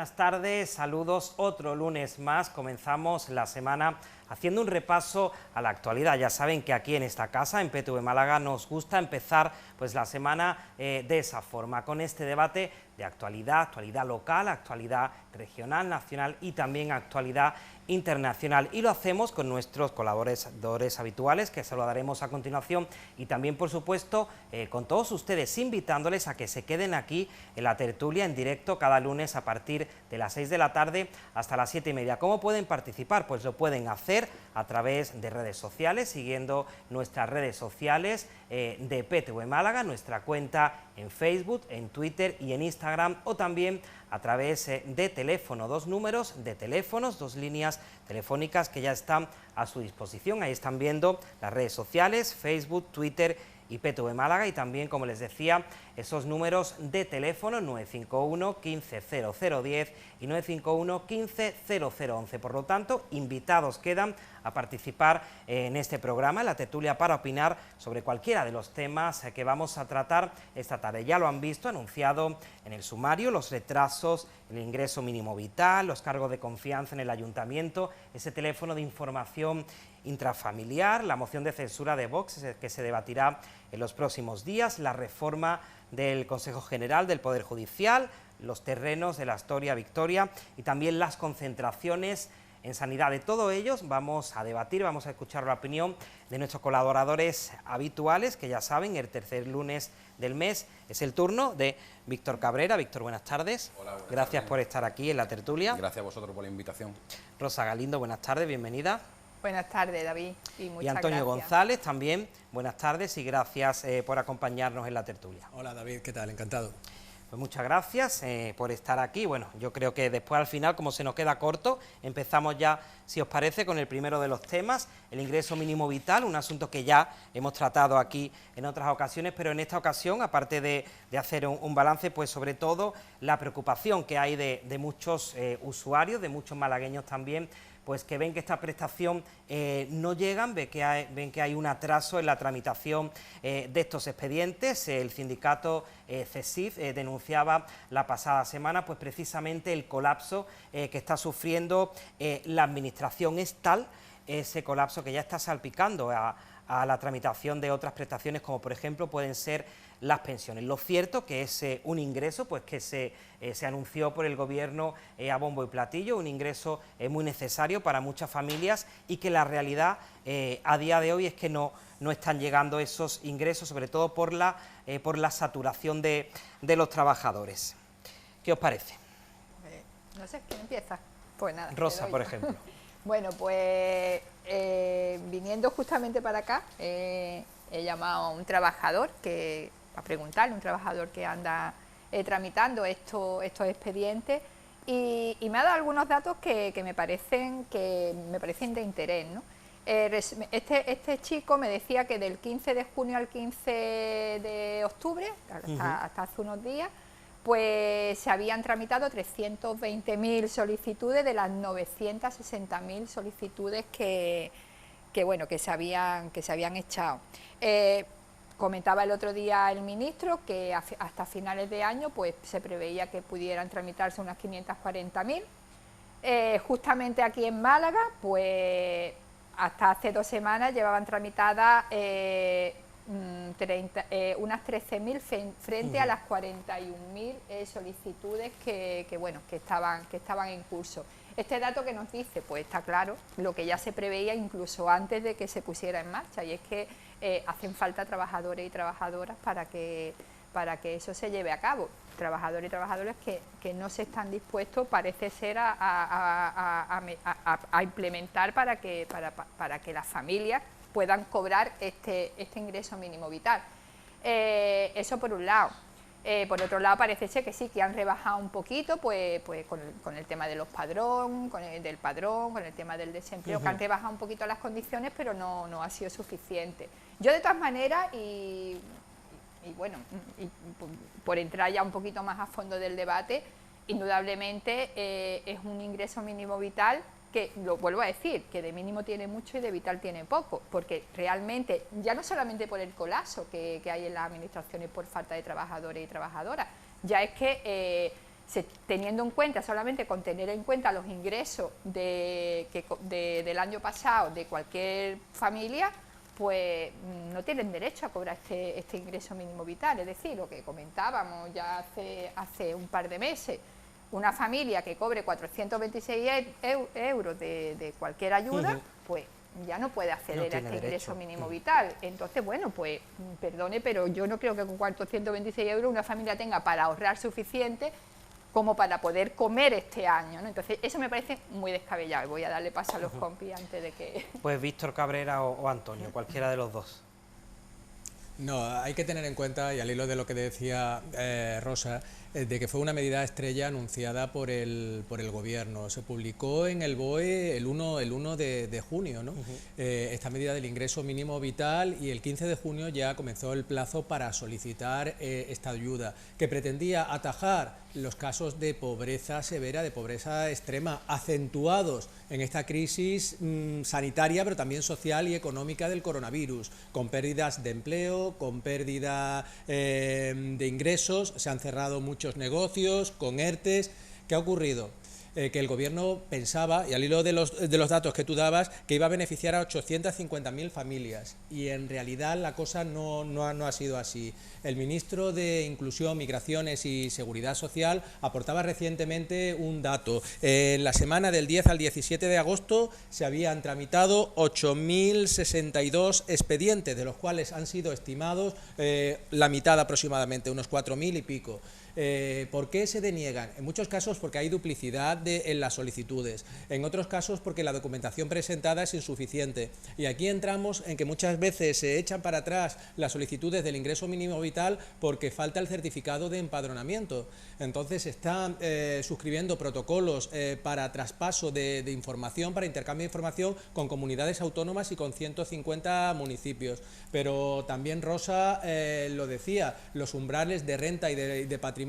buenas tardes, saludos. Otro lunes más, comenzamos la semana haciendo un repaso a la actualidad. Ya saben que aquí en esta casa, en PTV Málaga, nos gusta empezar pues la semana de esa forma, con este debate de actualidad, actualidad local, actualidad regional, nacional y también actualidad internacional. Y lo hacemos con nuestros colaboradores habituales, que saludaremos a continuación, y también, por supuesto, con todos ustedes, invitándoles a que se queden aquí en la tertulia en directo cada lunes a partir de las 6 de la tarde hasta las 7:30. ¿Cómo pueden participar? Pues lo pueden hacer a través de redes sociales, siguiendo nuestras redes sociales de PTV Málaga, nuestra cuenta en Facebook, en Twitter y en Instagram, o también a través de teléfono, dos números de teléfonos, dos líneas telefónicas que ya están a su disposición. Ahí están viendo las redes sociales, Facebook, Twitter y PTV Málaga, y también, como les decía, esos números de teléfono 951 15 0010 y 951 15 0011. Por lo tanto, invitados quedan a participar en este programa, en la tertulia, para opinar sobre cualquiera de los temas que vamos a tratar esta tarde. Ya lo han visto anunciado en el sumario: los retrasos, el ingreso mínimo vital, los cargos de confianza en el ayuntamiento, ese teléfono de información intrafamiliar, la moción de censura de Vox que se debatirá en los próximos días, la reforma del Consejo General del Poder Judicial, los terrenos de la Astoria Victoria y también las concentraciones en sanidad. De todo ello vamos a debatir, vamos a escuchar la opinión de nuestros colaboradores habituales, que ya saben, el tercer lunes del mes es el turno de Víctor Cabrera. Víctor, buenas tardes. Hola, buenas Gracias tardes por estar aquí en la tertulia. Gracias a vosotros por la invitación. Rosa Galindo, buenas tardes, bienvenida. Buenas tardes, David, y muchas Y Antonio gracias. González también, buenas tardes y gracias por acompañarnos en la tertulia. Hola David, ¿qué tal? Encantado. Pues muchas gracias por estar aquí. Bueno, yo creo que después, al final, como se nos queda corto, empezamos ya, si os parece, con el primero de los temas, el ingreso mínimo vital, un asunto que ya hemos tratado aquí en otras ocasiones, pero en esta ocasión, aparte de hacer un balance, pues sobre todo la preocupación que hay de muchos usuarios, de muchos malagueños también, pues que ven que esta prestación no llegan, ven que hay un atraso en la tramitación de estos expedientes. El sindicato CESIF denunciaba la pasada semana pues precisamente el colapso que está sufriendo la administración. Es tal ese colapso que ya está salpicando a la tramitación de otras prestaciones, como por ejemplo pueden ser las pensiones. Lo cierto que es un ingreso pues que se anunció por el gobierno a bombo y platillo, un ingreso muy necesario para muchas familias, y que la realidad a día de hoy es que no están llegando esos ingresos, sobre todo por la saturación de los trabajadores. ¿Qué os parece? No sé, ¿quién empieza? Pues nada. Rosa, por ejemplo. Bueno, pues viniendo justamente para acá, he llamado a un trabajador a preguntarle, un trabajador que anda tramitando estos expedientes, y me ha dado algunos datos que me parecen de interés, ¿no? Este chico me decía que del 15 de junio al 15 de octubre, hasta hace unos días, pues se habían tramitado 320.000 solicitudes de las 960.000 solicitudes que se habían echado. Comentaba el otro día el ministro que hasta finales de año pues se preveía que pudieran tramitarse unas 540.000. Justamente aquí en Málaga, pues hasta hace 2 semanas llevaban tramitadas unas 13.000 frente a las 41.000 solicitudes que estaban en curso. Este dato que nos dice, pues está claro, lo que ya se preveía incluso antes de que se pusiera en marcha, y es que hacen falta trabajadores y trabajadoras para que eso se lleve a cabo. Trabajadores y trabajadoras que no se están dispuestos, parece ser, a implementar para que las familias puedan cobrar este ingreso mínimo vital. Eso por un lado. Por otro lado, parece ser que sí, que han rebajado un poquito pues con el tema de los padrón, con el tema del desempleo, que han rebajado un poquito las condiciones, pero no ha sido suficiente. Yo, de todas maneras, y por entrar ya un poquito más a fondo del debate, indudablemente es un ingreso mínimo vital que, lo vuelvo a decir, que de mínimo tiene mucho y de vital tiene poco, porque realmente, ya no solamente por el colapso que hay en las administraciones por falta de trabajadores y trabajadoras, ya es que teniendo en cuenta, solamente con tener en cuenta los ingresos del año pasado de cualquier familia, pues no tienen derecho a cobrar este ingreso mínimo vital. Es decir, lo que comentábamos ya hace un par de meses, una familia que cobre 426 euros de cualquier ayuda, pues ya no puede acceder a este ingreso mínimo vital. Entonces, bueno, pues perdone, pero yo no creo que con 426 euros una familia tenga para ahorrar suficiente como para poder comer este año, ¿no? Entonces, eso me parece muy descabellado y voy a darle paso a los compis antes de que... Pues Víctor Cabrera o Antonio, cualquiera de los dos. No, hay que tener en cuenta, y al hilo de lo que decía Rosa, de que fue una medida estrella anunciada por el Gobierno. Se publicó en el BOE el 1 de junio, ¿no? Esta medida del ingreso mínimo vital, y el 15 de junio ya comenzó el plazo para solicitar esta ayuda, que pretendía atajar los casos de pobreza severa, de pobreza extrema, acentuados en esta crisis sanitaria, pero también social y económica del coronavirus, con pérdidas de empleo, con pérdida de ingresos. Se han cerrado muchos negocios, con ERTES. ¿Qué ha ocurrido? Que el Gobierno pensaba, y al hilo de los datos que tú dabas, que iba a beneficiar a 850.000 familias, y en realidad la cosa no ha sido así. El ministro de Inclusión, Migraciones y Seguridad Social aportaba recientemente un dato. En la semana del 10 al 17 de agosto se habían tramitado 8.062 expedientes, de los cuales han sido estimados la mitad aproximadamente, unos 4.000 y pico. ¿Por qué se deniegan? En muchos casos porque hay duplicidad en las solicitudes, en otros casos porque la documentación presentada es insuficiente, y aquí entramos en que muchas veces se echan para atrás las solicitudes del ingreso mínimo vital porque falta el certificado de empadronamiento. Entonces se están suscribiendo protocolos para traspaso de información, para intercambio de información con comunidades autónomas y con 150 municipios, pero también Rosa lo decía, los umbrales de renta y de patrimonio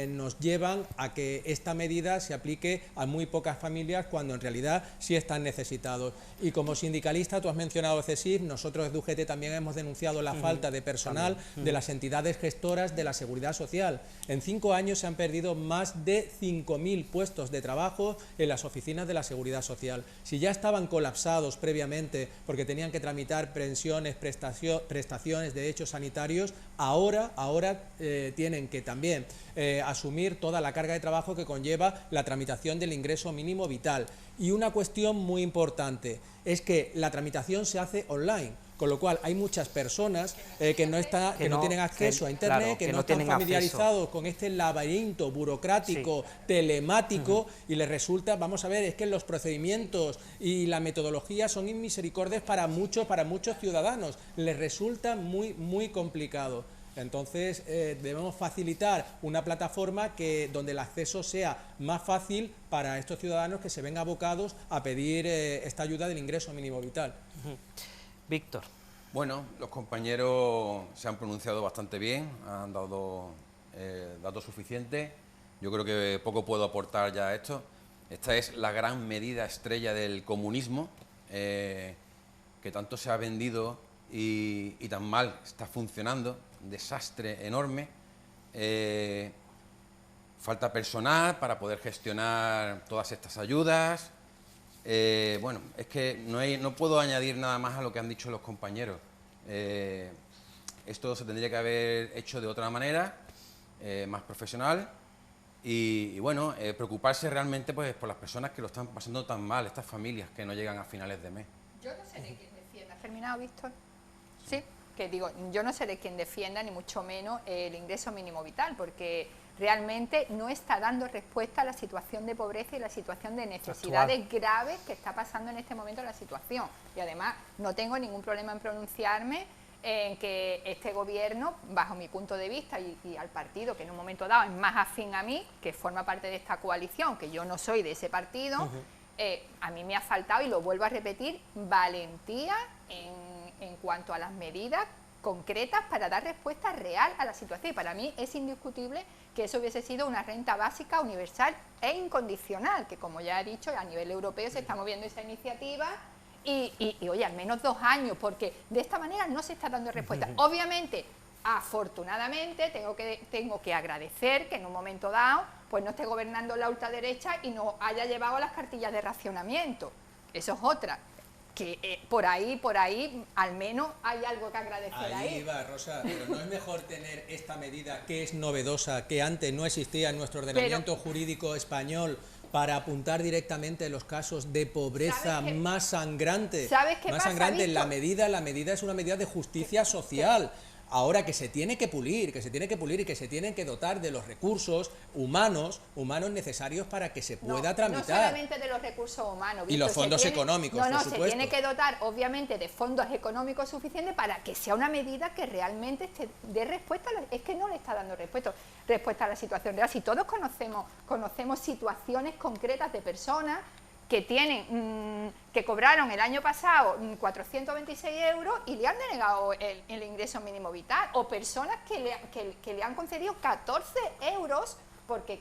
nos llevan a que esta medida se aplique a muy pocas familias cuando en realidad sí están necesitados. Y como sindicalista, tú has mencionado CESIF, nosotros de UGT también hemos denunciado la falta de personal de las entidades gestoras de la Seguridad Social. En 5 años se han perdido más de 5.000 puestos de trabajo en las oficinas de la Seguridad Social. Si ya estaban colapsados previamente porque tenían que tramitar pensiones, prestaciones de derechos sanitarios, ahora tienen que también asumir toda la carga de trabajo que conlleva la tramitación del ingreso mínimo vital. Y una cuestión muy importante es que la tramitación se hace online, con lo cual hay muchas personas que no tienen acceso a Internet, claro, que no están familiarizados con este laberinto burocrático, telemático, y les resulta, vamos a ver, es que los procedimientos y la metodología son inmisericordias para muchos ciudadanos, les resulta muy complicado. Entonces debemos facilitar una plataforma donde el acceso sea más fácil para estos ciudadanos que se ven abocados a pedir esta ayuda del ingreso mínimo vital. Víctor. Bueno, los compañeros se han pronunciado bastante bien, han dado datos suficientes. Yo creo que poco puedo aportar ya a esto. Esta es la gran medida estrella del comunismo, que tanto se ha vendido y tan mal está funcionando. Un desastre enorme. Falta personal para poder gestionar todas estas ayudas. Bueno, es que no puedo añadir nada más a lo que han dicho los compañeros. Esto se tendría que haber hecho de otra manera, más profesional, y bueno, preocuparse realmente pues por las personas que lo están pasando tan mal, estas familias que no llegan a finales de mes. Yo no seré quien defienda. ¿Has terminado, Víctor? Sí, que digo, yo no seré quien defienda ni mucho menos el ingreso mínimo vital, porque realmente no está dando respuesta a la situación de pobreza y la situación de necesidades graves que está pasando en este momento la situación. Y además no tengo ningún problema en pronunciarme en que este gobierno, bajo mi punto de vista, y al partido que en un momento dado es más afín a mí, que forma parte de esta coalición, que yo no soy de ese partido, a mí me ha faltado, y lo vuelvo a repetir, valentía en cuanto a las medidas concretas para dar respuesta real a la situación. Y para mí es indiscutible que eso hubiese sido una renta básica universal e incondicional, que como ya he dicho, a nivel europeo se está moviendo esa iniciativa y oye, al menos 2 años, porque de esta manera no se está dando respuesta. Obviamente, afortunadamente tengo que agradecer que en un momento dado pues no esté gobernando la ultraderecha y no haya llevado las cartillas de racionamiento. Eso es otra. Que por ahí, al menos hay algo que agradecer ahí. Ahí va, Rosa, pero ¿no es mejor tener esta medida que es novedosa, que antes no existía en nuestro ordenamiento jurídico español, para apuntar directamente los casos de pobreza más sangrante? ¿Sabes qué más pasa, sangrante, Víctor? la medida es una medida de justicia social. Ahora que se tiene que pulir, y que se tienen que dotar de los recursos humanos necesarios para que se pueda tramitar. No solamente de los recursos humanos, y los fondos económicos, por supuesto. Se tiene que dotar, obviamente, de fondos económicos suficientes para que sea una medida que realmente dé respuesta. Es que no le está dando respuesta a la situación real. Si todos conocemos situaciones concretas de personas que que cobraron el año pasado 426 euros y le han denegado el ingreso mínimo vital, o personas que le han concedido 14 euros porque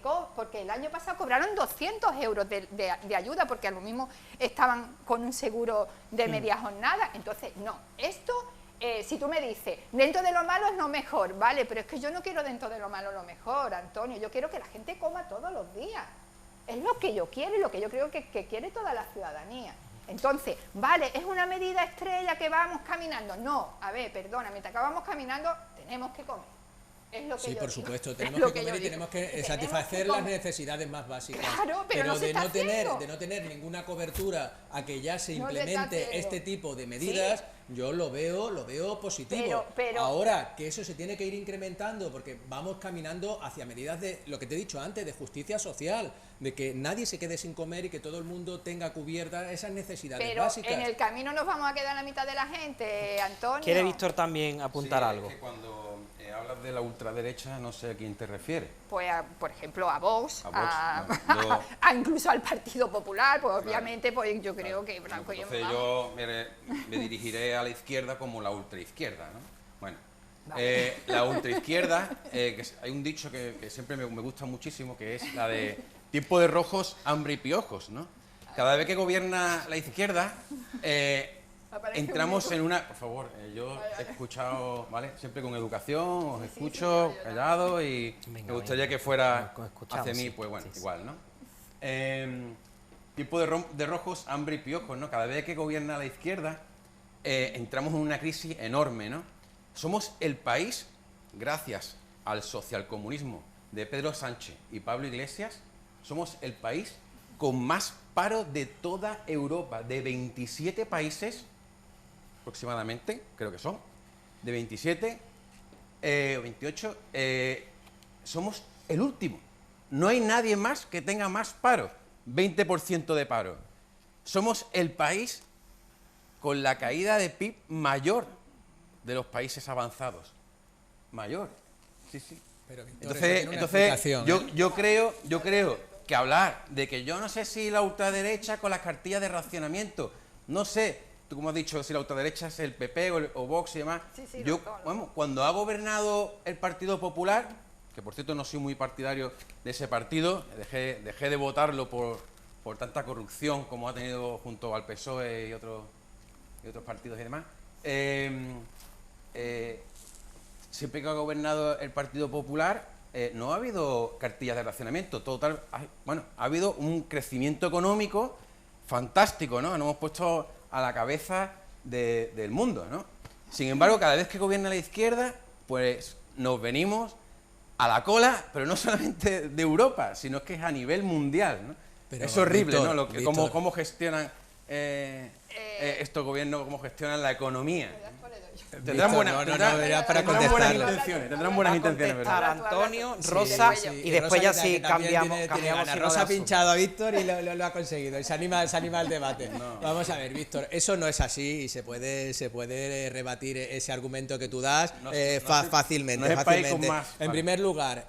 el año pasado cobraron 200 euros de ayuda, porque a lo mismo estaban con un seguro de media jornada. Entonces, no, esto, si tú me dices, dentro de lo malo es lo mejor, vale, pero es que yo no quiero dentro de lo malo lo mejor, Antonio, yo quiero que la gente coma todos los días. Es lo que yo quiero y lo que yo creo que quiere toda la ciudadanía. Entonces, vale, ¿es una medida estrella que vamos caminando? No, a ver, perdona, mientras que vamos caminando tenemos que comer. Es lo que sí, yo por digo. supuesto, tenemos que comer y tenemos que satisfacer las comer. necesidades más básicas. Claro, pero no se está haciendo. De no tener ninguna cobertura a que ya se No se está implemente haciendo. este tipo de medidas, Sí. yo lo veo positivo. Pero ahora que eso se tiene que ir incrementando, porque vamos caminando hacia medidas de lo que te he dicho antes, de justicia social, de que nadie se quede sin comer y que todo el mundo tenga cubiertas esas necesidades Pero básicas. en el camino nos vamos a quedar la mitad de la gente, Antonio. ¿Quiere Víctor también apuntar Sí, algo? es que cuando hablas de la ultraderecha, no sé a quién te refieres. Pues, por ejemplo, a Vox, A Vox, no, yo- incluso al Partido Popular, pues Claro. obviamente pues yo creo que Blanco y Entonces vamos. yo me dirigiré a la izquierda como la ultraizquierda, ¿no? Bueno, Vale. la ultraizquierda, hay un dicho que siempre me gusta muchísimo, que es la de tiempo de rojos, hambre y piojos, ¿no? Cada vez que gobierna la izquierda, Aparece entramos un en una... Por favor, yo he escuchado, ¿vale? Siempre con educación, os escucho callado y Venga, me gustaría venga. que fuera Escuchamos, hacia mí, sí, pues bueno, sí, sí. igual, ¿no? Tiempo de rojos, hambre y piojos, ¿no? Cada vez que gobierna la izquierda, entramos en una crisis enorme, ¿no? Somos el país, gracias al socialcomunismo de Pedro Sánchez y Pablo Iglesias, somos el país con más paro de toda Europa, de 27 países aproximadamente, creo que son, de 27 o 28, somos el último. No hay nadie más que tenga más paro, 20% de paro. Somos el país con la caída de PIB mayor de los países avanzados. Mayor, sí, sí. Pero, Víctor, eso Entonces, tiene una explicación, yo creo que hablar de que yo no sé si la ultraderecha con las cartillas de racionamiento, no sé, tú como has dicho, si la ultraderecha es el PP o Vox y demás, Sí, yo, los dos. vamos, cuando ha gobernado el Partido Popular, que por cierto no soy muy partidario de ese partido, dejé de votarlo por tanta corrupción como ha tenido junto al PSOE y otros partidos y demás, siempre que ha gobernado el Partido Popular, no ha habido cartillas de racionamiento. Total, ha habido un crecimiento económico fantástico, ¿no? Nos hemos puesto a la cabeza del mundo, ¿no? Sin embargo, cada vez que gobierna la izquierda, pues nos venimos a la cola, pero no solamente de Europa, sino que es a nivel mundial, ¿no? Pero, es horrible, Víctor, ¿no? Víctor. Cómo gestionan estos gobiernos, cómo gestionan la economía. Tendrán Víctor, buenas, verás para tendrán buenas contestar. intenciones, tendrán buenas intenciones, Contestar ¿verdad? Antonio, Sí, Rosa, sí, y después ya sí cambiamos tiene el ganas. hilo Rosa de ha asunto. pinchado a Víctor y lo ha conseguido. Y se anima al debate. Vamos a ver, Víctor, eso no es así y se puede rebatir ese argumento que tú das fácilmente. no es el país con más. En Vale. primer lugar,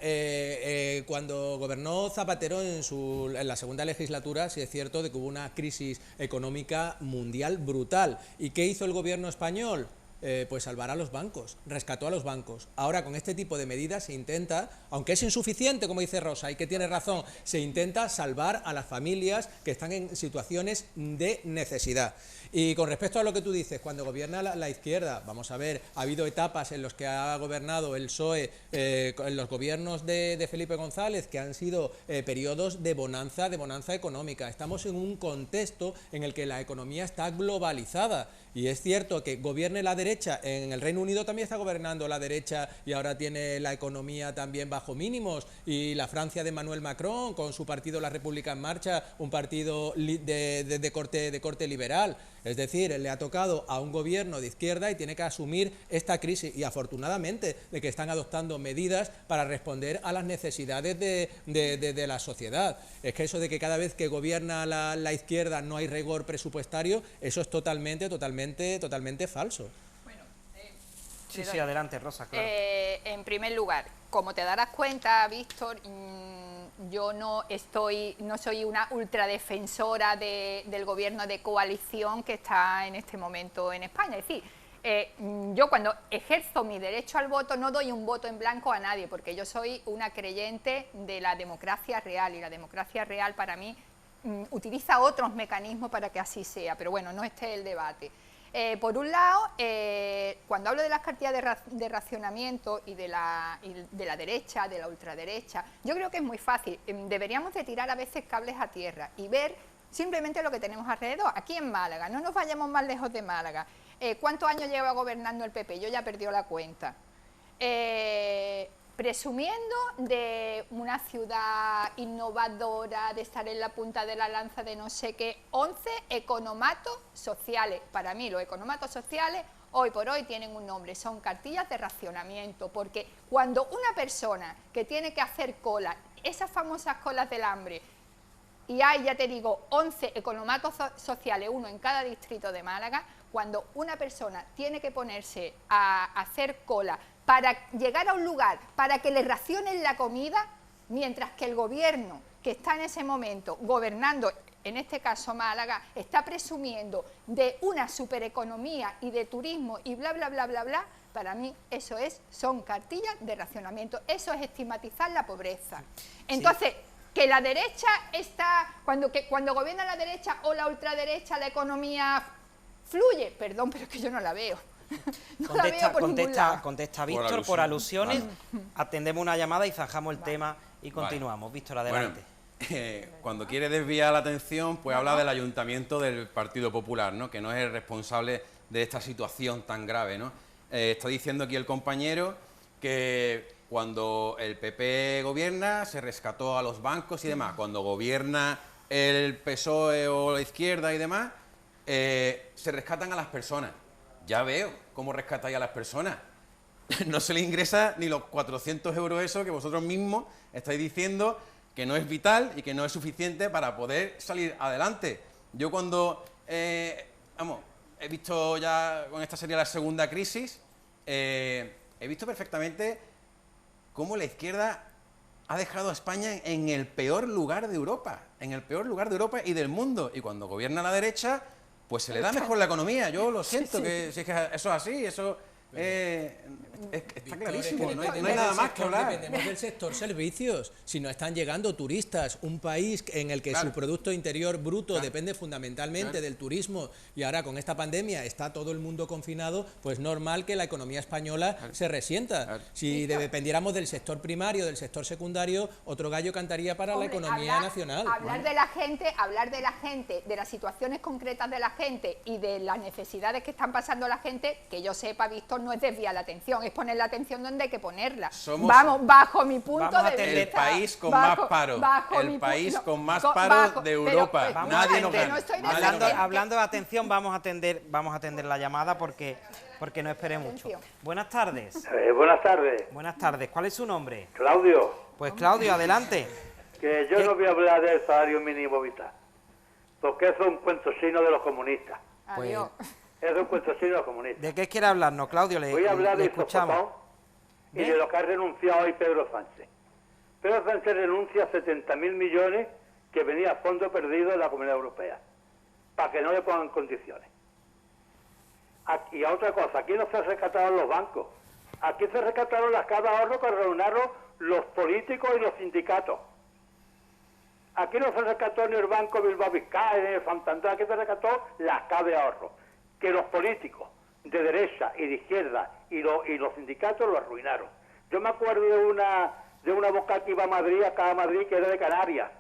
cuando gobernó Zapatero en la segunda legislatura, sí es cierto de que hubo una crisis económica mundial brutal. ¿Y qué hizo el gobierno español? pues salvar a los bancos, rescató a los bancos. Ahora con este tipo de medidas se intenta, aunque es insuficiente, como dice Rosa, y que tiene razón, se intenta salvar a las familias que están en situaciones de necesidad. Y con respecto a lo que tú dices, cuando gobierna la izquierda, vamos a ver, ha habido etapas en las que ha gobernado el PSOE, en los gobiernos de Felipe González, que han sido periodos de bonanza económica. Estamos en un contexto en el que la economía está globalizada. Y es cierto que gobierne la derecha, en el Reino Unido también está gobernando la derecha y ahora tiene la economía también bajo mínimos, y la Francia de Emmanuel Macron, con su partido La República en Marcha, un partido de corte liberal. Es decir, le ha tocado a un gobierno de izquierda y tiene que asumir esta crisis, y afortunadamente de que están adoptando medidas para responder a las necesidades de la sociedad. Es que eso de que cada vez que gobierna la izquierda no hay rigor presupuestario, eso es totalmente falso. Bueno, Sí, adelante, Rosa, claro. En primer lugar, como te darás cuenta, Víctor, yo no soy una ultradefensora del gobierno de coalición que está en este momento en España. Es decir, yo cuando ejerzo mi derecho al voto no doy un voto en blanco a nadie, porque yo soy una creyente de la democracia real, y la democracia real para mí utiliza otros mecanismos para que así sea, pero bueno, no este es el debate. Por un lado, cuando hablo de las cartillas de racionamiento y de la derecha, de la ultraderecha, yo creo que es muy fácil. Deberíamos de tirar a veces cables a tierra y ver simplemente lo que tenemos alrededor. Aquí en Málaga, no nos vayamos más lejos de Málaga. ¿Cuántos años lleva gobernando el PP? Yo ya perdí la cuenta. Presumiendo de una ciudad innovadora, de estar en la punta de la lanza de no sé qué, 11 economatos sociales. Para mí los economatos sociales hoy por hoy tienen un nombre, son cartillas de racionamiento, porque cuando una persona que tiene que hacer cola, esas famosas colas del hambre, y hay, ya te digo, 11 economatos sociales, uno en cada distrito de Málaga, cuando una persona tiene que ponerse a hacer cola para llegar a un lugar, para que le racionen la comida, mientras que el gobierno que está en ese momento gobernando, en este caso Málaga, está presumiendo de una supereconomía y de turismo y bla, bla, bla, bla, bla, para mí eso son cartillas de racionamiento, eso es estigmatizar la pobreza. Entonces, sí, que la derecha está, cuando gobierna la derecha o la ultraderecha, la economía fluye, perdón, pero es que yo no la veo. No contesta Víctor por alusiones. Vale. Atendemos una llamada y zanjamos el tema y continuamos. Vale. Víctor, adelante. Bueno, cuando quiere desviar la atención, pues habla del ayuntamiento del Partido Popular, ¿no? Que no es el responsable de esta situación tan grave, ¿no? Está diciendo aquí el compañero que cuando el PP gobierna se rescató a los bancos y demás. Cuando gobierna el PSOE o la izquierda y demás, se rescatan a las personas. Ya veo cómo rescatáis a las personas. No se le ingresa ni los 400 euros eso que vosotros mismos estáis diciendo que no es vital y que no es suficiente para poder salir adelante. Yo cuando, he visto ya, con esta sería la segunda crisis, he visto perfectamente cómo la izquierda ha dejado a España en el peor lugar de Europa, y del mundo. Y cuando gobierna la derecha, pues se le da mejor la economía. Yo lo siento, que si es que eso es así, eso está clarísimo, no hay nada más que hablar. Dependemos del sector servicios. Si no están llegando turistas, un país en el que su Producto Interior Bruto depende fundamentalmente del turismo, y ahora con esta pandemia está todo el mundo confinado, pues normal que la economía española se resienta. Si dependiéramos del sector primario, del sector secundario, otro gallo cantaría para la economía nacional. Hablar de la gente, de las situaciones concretas de la gente y de las necesidades que están pasando la gente, que yo sepa, Víctor, no es desviar la atención, es poner la atención donde hay que ponerla. Bajo mi punto de vista. El país con más paro, de Europa. Pero, nadie nos gana. Hablando de atención, vamos a atender la llamada porque no espere mucho. Buenas tardes. Buenas tardes. Buenas tardes. ¿Cuál es su nombre? Claudio. Pues Claudio, adelante. Que yo no voy a hablar del salario mínimo vital, porque eso es un cuento chino de los comunistas. Adiós. Es un cuento chino de los comunistas. ¿De qué quiere hablarnos, Claudio? Voy a hablar de escuchamos. Y de lo que ha renunciado hoy Pedro Sánchez. Pedro Sánchez renuncia a 70.000 millones que venía a fondo perdido de la Comunidad Europea, para que no le pongan condiciones. Y otra cosa, aquí no se rescataron los bancos, aquí se rescataron las cajas de ahorro que reuniaron los políticos y los sindicatos. Aquí no se rescató ni el Banco Bilbao Vizcaya, ni el Santander, aquí se rescató las cajas de ahorro, que los políticos de derecha y de izquierda y los sindicatos lo arruinaron. Yo me acuerdo de una vocal que iba a Madrid, acá a Madrid, que era de Canarias.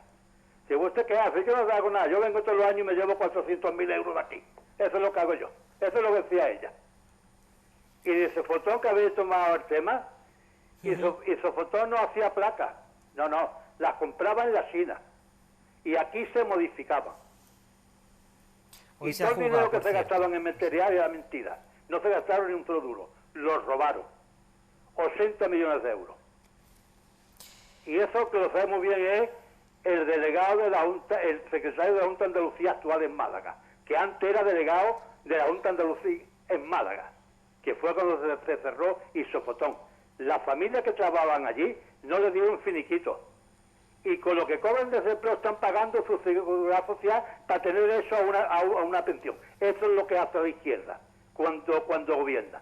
Si usted qué hace, yo no hago nada, yo vengo todos los años y me llevo 400.000 euros de aquí. Eso es lo que hago yo, eso es lo que decía ella. Y de ese fotón que había tomado el tema, y ese fotón no hacía placas, no, las compraba en la China. Y aquí se modificaban. Hoy Y se ha todo el jugado, dinero que por se cierto. gastaban en material era mentira. No se gastaron ni un solo duro, los robaron. 80 millones de euros. Y eso que lo sabemos bien es el delegado de la Junta, el secretario de la Junta de Andalucía actual en Málaga, que antes era delegado de la Junta de Andalucía en Málaga, que fue cuando se cerró Isofotón. Las familias que trabajaban allí no le dieron finiquito. Y con lo que cobran de desempleo están pagando su seguridad social para tener eso a una pensión. Eso es lo que hace la izquierda cuando gobierna.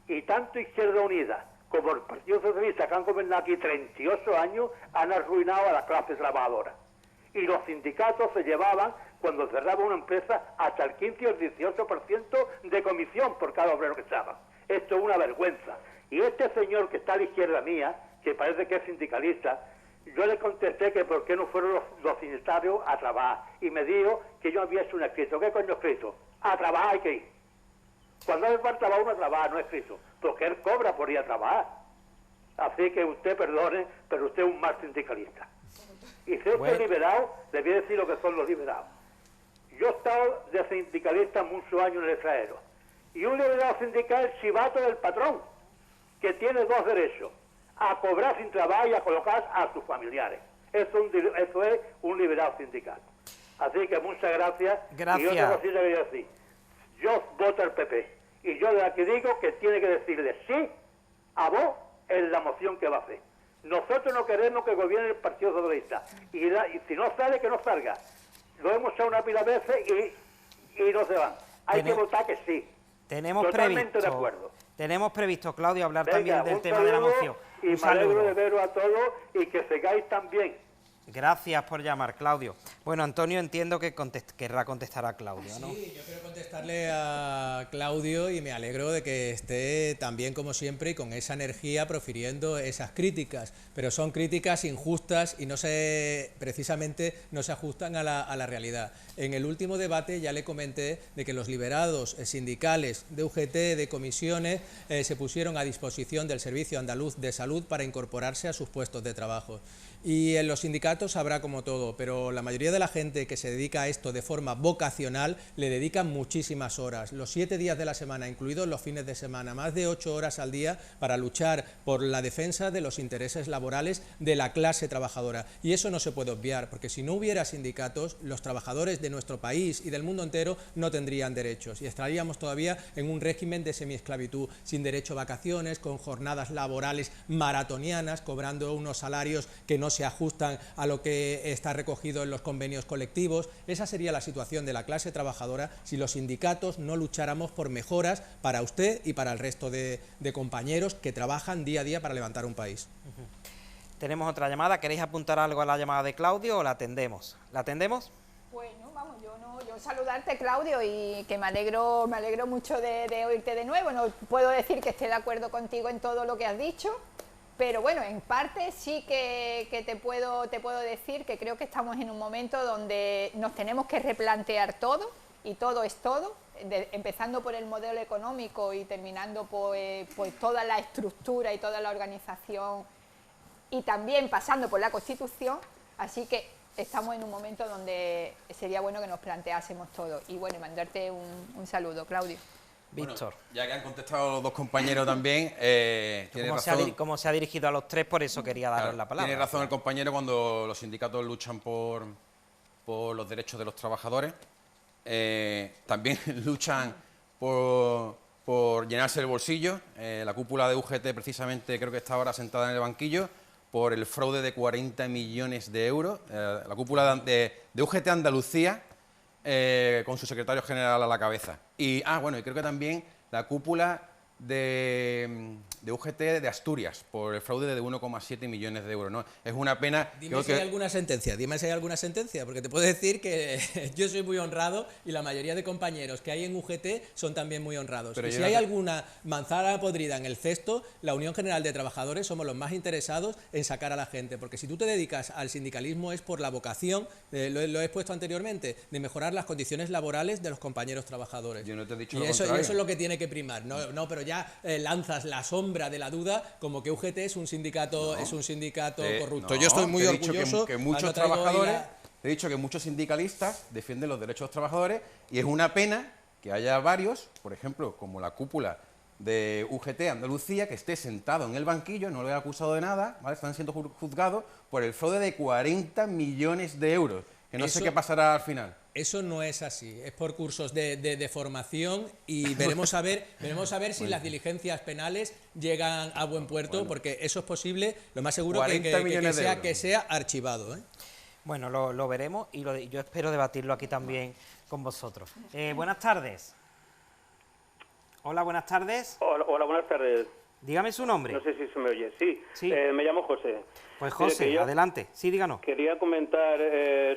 Y tanto Izquierda Unida como el Partido Socialista, que han gobernado aquí 38 años, han arruinado a la clase trabajadora. Y los sindicatos se llevaban, cuando cerraba una empresa, hasta el 15 o el 18% de comisión por cada obrero que echaban. Esto es una vergüenza. Y este señor que está a la izquierda mía, que parece que es sindicalista, yo le contesté que por qué no fueron los sindicatarios a trabajar. Y me dijo que yo había hecho un escrito. ¿Qué coño escrito? A trabajar hay que ir. Cuando hace falta trabajo, uno trabaja, no es escrito. Porque él cobra por ir a trabajar. Así que usted perdone, pero usted es un mal sindicalista. Y si usted es liberado, le voy a decir lo que son los liberados. Yo he estado de sindicalista muchos años en el extranjero. Y un liberado sindical es chivato del patrón, que tiene dos derechos: a cobrar sin trabajo y a colocar a sus familiares. Eso es un liberado sindical. Así que muchas gracias. Gracias. Y otra cosita que voy a decir. Yo voto al PP. Y yo de aquí digo que tiene que decirle sí a vos en la moción que va a hacer. Nosotros no queremos que gobierne el Partido Socialista. Y si no sale, que no salga. Lo hemos hecho una pila de veces y no se van. Hay que votar que sí. Tenemos Totalmente previsto, de acuerdo. Tenemos previsto, Claudio, hablar Venga, también del un tema de la saludo moción. Y Un me alegro saludo. de veros a todos y que sigáis también. Gracias por llamar, Claudio. Bueno, Antonio, entiendo que querrá contestar a Claudio, ¿no? Sí, yo quiero contestarle a Claudio y me alegro de que esté también como siempre y con esa energía profiriendo esas críticas, pero son críticas injustas y precisamente no se ajustan a la realidad. En el último debate ya le comenté de que los liberados sindicales de UGT, de comisiones, se pusieron a disposición del Servicio Andaluz de Salud para incorporarse a sus puestos de trabajo. Y en los sindicatos habrá como todo, pero la mayoría de la gente que se dedica a esto de forma vocacional le dedican muchísimas horas, los 7 días de la semana, incluidos los fines de semana, más de 8 horas al día para luchar por la defensa de los intereses laborales de la clase trabajadora. Y eso no se puede obviar, porque si no hubiera sindicatos, los trabajadores de nuestro país y del mundo entero no tendrían derechos y estaríamos todavía en un régimen de semiesclavitud, sin derecho a vacaciones, con jornadas laborales maratonianas, cobrando unos salarios que no se ajustan a lo que está recogido en los convenios colectivos. Esa sería la situación de la clase trabajadora si los sindicatos no lucháramos por mejoras para usted y para el resto de compañeros que trabajan día a día para levantar un país. Tenemos otra llamada. ¿Queréis apuntar algo a la llamada de Claudio o la atendemos? ¿La atendemos? Bueno, vamos, yo saludarte, Claudio, y que me alegro mucho de oírte de nuevo. No puedo decir que esté de acuerdo contigo en todo lo que has dicho, pero bueno, en parte sí que te puedo decir que creo que estamos en un momento donde nos tenemos que replantear todo, y todo es todo, empezando por el modelo económico y terminando por toda la estructura y toda la organización, y también pasando por la Constitución. Así que estamos en un momento donde sería bueno que nos planteásemos todo. Y bueno, mandarte un saludo, Claudio. Víctor. Bueno, ya que han contestado los dos compañeros también, tiene razón. Como se ha dirigido a los tres, por eso quería daros la palabra. Tiene razón el compañero cuando los sindicatos luchan por los derechos de los trabajadores. También luchan por llenarse el bolsillo. La cúpula de UGT precisamente creo que está ahora sentada en el banquillo por el fraude de 40 millones de euros. La cúpula de UGT Andalucía con su secretario general a la cabeza. Y, bueno, y creo que también la cúpula de UGT de Asturias por el fraude de 1,7 millones de euros, ¿no? Es una pena. Dime si hay alguna sentencia, porque te puedo decir que yo soy muy honrado y la mayoría de compañeros que hay en UGT son también muy honrados. Pero y si hay alguna manzana podrida en el cesto, la Unión General de Trabajadores somos los más interesados en sacar a la gente, porque si tú te dedicas al sindicalismo es por la vocación, lo he expuesto anteriormente, de mejorar las condiciones laborales de los compañeros trabajadores. Yo no te he dicho y lo eso contrario. es lo que tiene que primar. No, pero ya lanzas la sombra de la duda como que UGT es un sindicato corrupto. No, yo estoy muy te he dicho orgulloso que muchos no traigo trabajadores, te he dicho que muchos sindicalistas defienden los derechos de los trabajadores y es una pena que haya varios, por ejemplo, como la cúpula de UGT Andalucía, que esté sentado en el banquillo, no lo he acusado de nada, ¿vale? Están siendo juzgados por el fraude de 40 millones de euros, que no sé qué pasará al final. Eso no es así, es por cursos de formación y veremos a ver si las diligencias penales llegan a buen puerto, porque eso es posible, lo más seguro que sea archivado, ¿eh? Bueno, lo veremos y yo espero debatirlo aquí también con vosotros. Buenas tardes. Hola, buenas tardes. Hola, buenas tardes. Dígame su nombre. No sé si se me oye. Sí, Sí. Me llamo José. Pues José, adelante. Sí, díganos. Quería comentar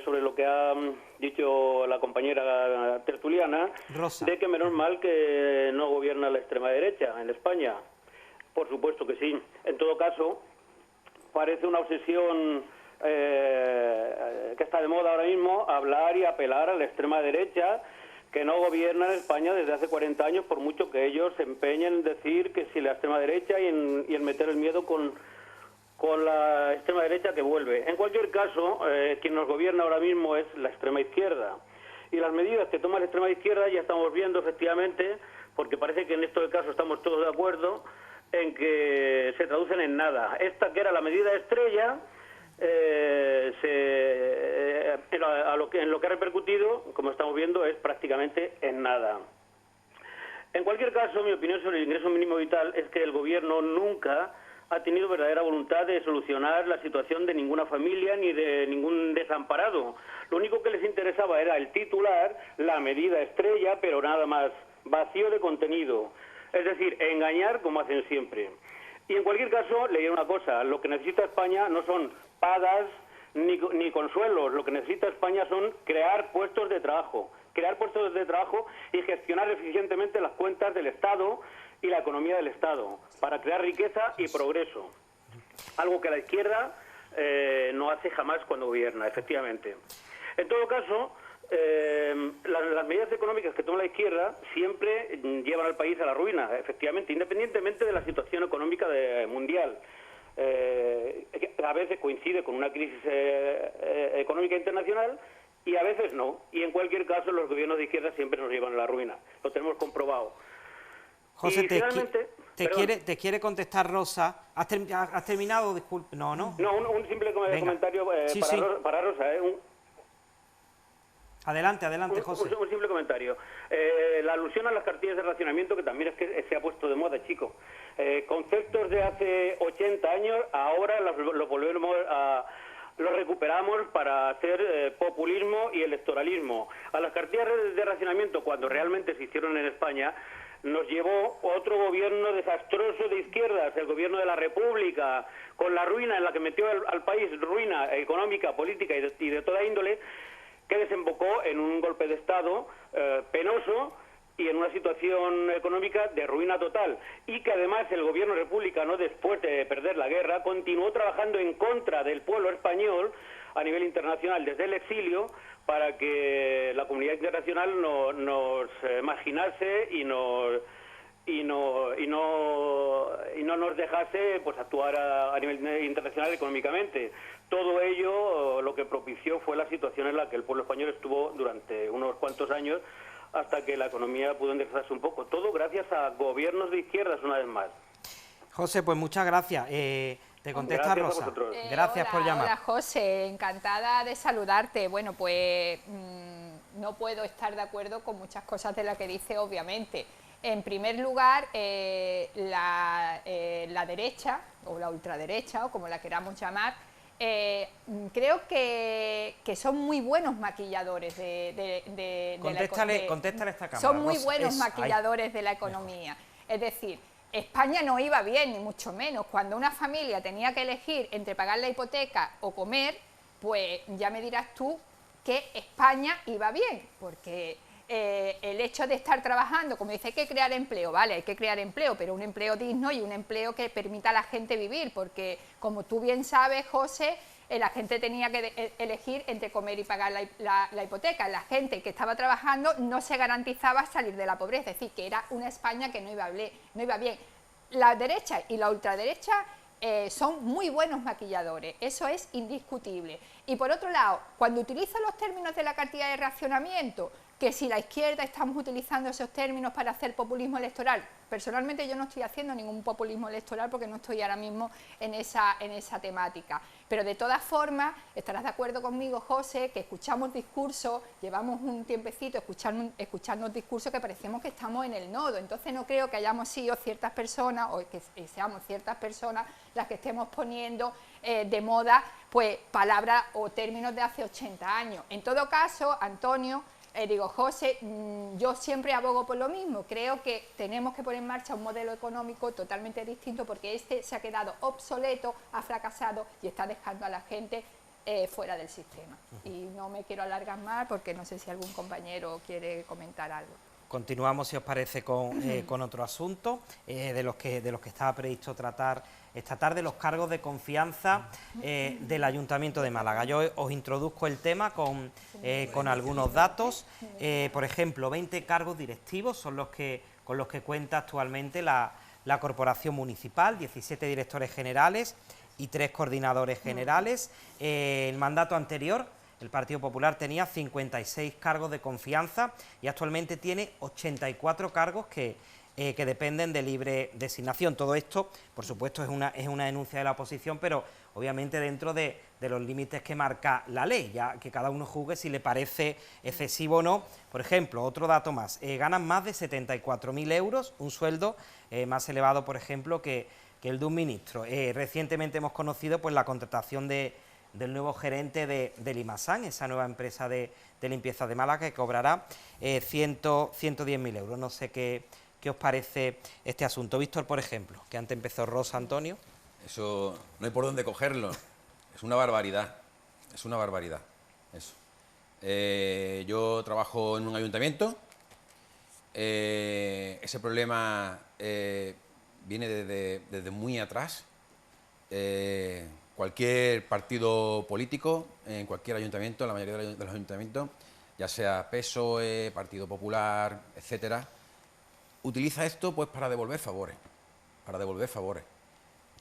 sobre lo que ha dicho la compañera tertuliana, Rosa. de que menos mal que no gobierna la extrema derecha en España. Por supuesto que sí. En todo caso, parece una obsesión que está de moda ahora mismo hablar y apelar a la extrema derecha, que no gobierna en España desde hace 40 años, por mucho que ellos se empeñen en decir que si la extrema derecha y en meter el miedo con la extrema derecha que vuelve. En cualquier caso, quien nos gobierna ahora mismo es la extrema izquierda. Y las medidas que toma la extrema izquierda ya estamos viendo efectivamente, porque parece que en este caso estamos todos de acuerdo, en que se traducen en nada. Esta que era la medida estrella, en lo que ha repercutido, como estamos viendo, es prácticamente en nada. En cualquier caso, mi opinión sobre el ingreso mínimo vital es que el gobierno nunca ha tenido verdadera voluntad de solucionar la situación de ninguna familia ni de ningún desamparado. Lo único que les interesaba era el titular, la medida estrella, pero nada más, vacío de contenido. Es decir, engañar como hacen siempre. Y en cualquier caso, le diré una cosa, lo que necesita España no son pagas ni consuelos, lo que necesita España son crear puestos de trabajo y gestionar eficientemente las cuentas del Estado y la economía del Estado, para crear riqueza y progreso. Algo que la izquierda no hace jamás cuando gobierna, efectivamente. En todo caso, las medidas económicas que toma la izquierda siempre llevan al país a la ruina, efectivamente, independientemente de la situación económica mundial. A veces coincide con una crisis económica internacional y a veces no. Y en cualquier caso, los gobiernos de izquierda siempre nos llevan a la ruina. Lo tenemos comprobado. José, finalmente, te quiere contestar Rosa. ¿Has terminado? Disculpe. No. No, un simple comentario para Rosa. Adelante, José. Un simple comentario. La alusión a las cartillas de racionamiento, que también es que se ha puesto de moda, chico. Conceptos de hace 80 años, ahora los recuperamos para hacer populismo y electoralismo. A las cartillas de racionamiento, cuando realmente se hicieron en España, nos llevó otro gobierno desastroso de izquierdas, el gobierno de la República, con la ruina en la que metió al país, ruina económica, política y de toda índole, que desembocó en un golpe de Estado penoso y en una situación económica de ruina total. Y que además el gobierno republicano, después de perder la guerra, continuó trabajando en contra del pueblo español a nivel internacional desde el exilio para que la comunidad internacional nos marginase y no nos dejase pues actuar a nivel internacional económicamente. Todo ello lo que propició fue la situación en la que el pueblo español estuvo durante unos cuantos años hasta que la economía pudo enderezarse un poco. Todo gracias a gobiernos de izquierdas, una vez más. José, pues muchas gracias. Te contesta Rosa. Gracias por llamar. Hola, José, encantada de saludarte. Bueno, pues no puedo estar de acuerdo con muchas cosas de las que dice, obviamente. En primer lugar, la derecha, o la ultraderecha, o como la queramos llamar, creo que son muy buenos maquilladores Contéstale esta cámara. Son muy Rosa, buenos maquilladores de la economía. Es decir, España no iba bien, ni mucho menos. Cuando una familia tenía que elegir entre pagar la hipoteca o comer, pues ya me dirás tú que España iba bien, porque el hecho de estar trabajando, como dice, hay que crear empleo, vale, hay que crear empleo, pero un empleo digno y un empleo que permita a la gente vivir, porque como tú bien sabes, José, la gente tenía que elegir entre comer y pagar la hipoteca. La gente que estaba trabajando no se garantizaba salir de la pobreza, es decir, que era una España que no iba bien. La derecha y la ultraderecha son muy buenos maquilladores, eso es indiscutible. Y por otro lado, cuando utilizo los términos de la cartilla de racionamiento, que si la izquierda estamos utilizando esos términos para hacer populismo electoral, personalmente yo no estoy haciendo ningún populismo electoral porque no estoy ahora mismo en esa temática, pero de todas formas estarás de acuerdo conmigo, José, que escuchamos discursos, llevamos un tiempecito escuchando discursos que parecemos que estamos en el nodo, entonces no creo que hayamos sido ciertas personas o que seamos ciertas personas las que estemos poniendo de moda pues palabras o términos de hace 80 años. En todo caso, Antonio, José, yo siempre abogo por lo mismo, creo que tenemos que poner en marcha un modelo económico totalmente distinto porque este se ha quedado obsoleto, ha fracasado y está dejando a la gente fuera del sistema. Y no me quiero alargar más porque no sé si algún compañero quiere comentar algo. Continuamos, si os parece, con otro asunto de los que estaba previsto tratar esta tarde, los cargos de confianza del Ayuntamiento de Málaga. Yo os introduzco el tema con algunos datos. Por ejemplo, 20 cargos directivos son con los que cuenta actualmente la Corporación Municipal, 17 directores generales y 3 coordinadores generales. El mandato anterior, el Partido Popular tenía 56 cargos de confianza y actualmente tiene 84 cargos que dependen de libre designación. Todo esto, por supuesto, es una denuncia de la oposición, pero obviamente dentro de los límites que marca la ley, ya que cada uno juzgue si le parece excesivo o no. Por ejemplo, otro dato más, ganan más de 74.000 euros, un sueldo más elevado, por ejemplo, que el de un ministro. Recientemente hemos conocido pues la contratación del nuevo gerente de Limasan, esa nueva empresa de limpieza de Málaga, que cobrará 110.000 euros. No sé qué os parece este asunto. Víctor, por ejemplo, que antes empezó Rosa, Antonio. Eso no hay por dónde cogerlo, es una barbaridad, eso. Yo trabajo en un ayuntamiento, ese problema viene desde muy atrás. Cualquier partido político, en cualquier ayuntamiento, la mayoría de los ayuntamientos, ya sea PSOE, Partido Popular, etcétera, utiliza esto pues para devolver favores,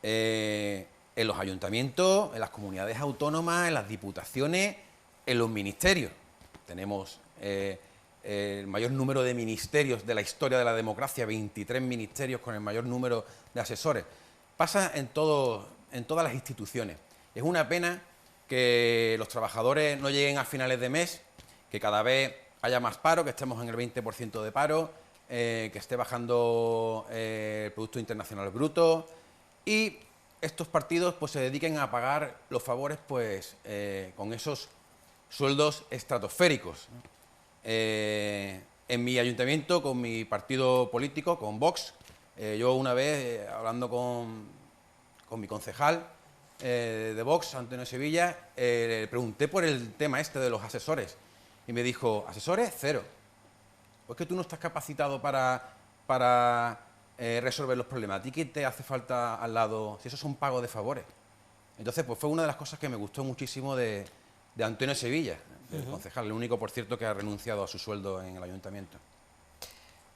en los ayuntamientos, en las comunidades autónomas, en las diputaciones, en los ministerios. Tenemos el mayor número de ministerios de la historia de la democracia, 23 ministerios con el mayor número de asesores. Pasa en todas las instituciones. Es una pena que los trabajadores no lleguen a finales de mes, que cada vez haya más paro, que estemos en el 20% de paro, que esté bajando el Producto Internacional Bruto y estos partidos pues se dediquen a pagar los favores pues con esos sueldos estratosféricos. En mi ayuntamiento, con mi partido político, con Vox, yo una vez hablando con mi concejal de Vox, Antonio Sevilla, le pregunté por el tema este de los asesores y me dijo, ¿asesores? Cero. Pues que tú no estás capacitado para resolver los problemas. ¿A ti qué te hace falta al lado si esos son pagos de favores? Entonces, pues fue una de las cosas que me gustó muchísimo de Antonio Sevilla, del concejal, el único, por cierto, que ha renunciado a su sueldo en el ayuntamiento.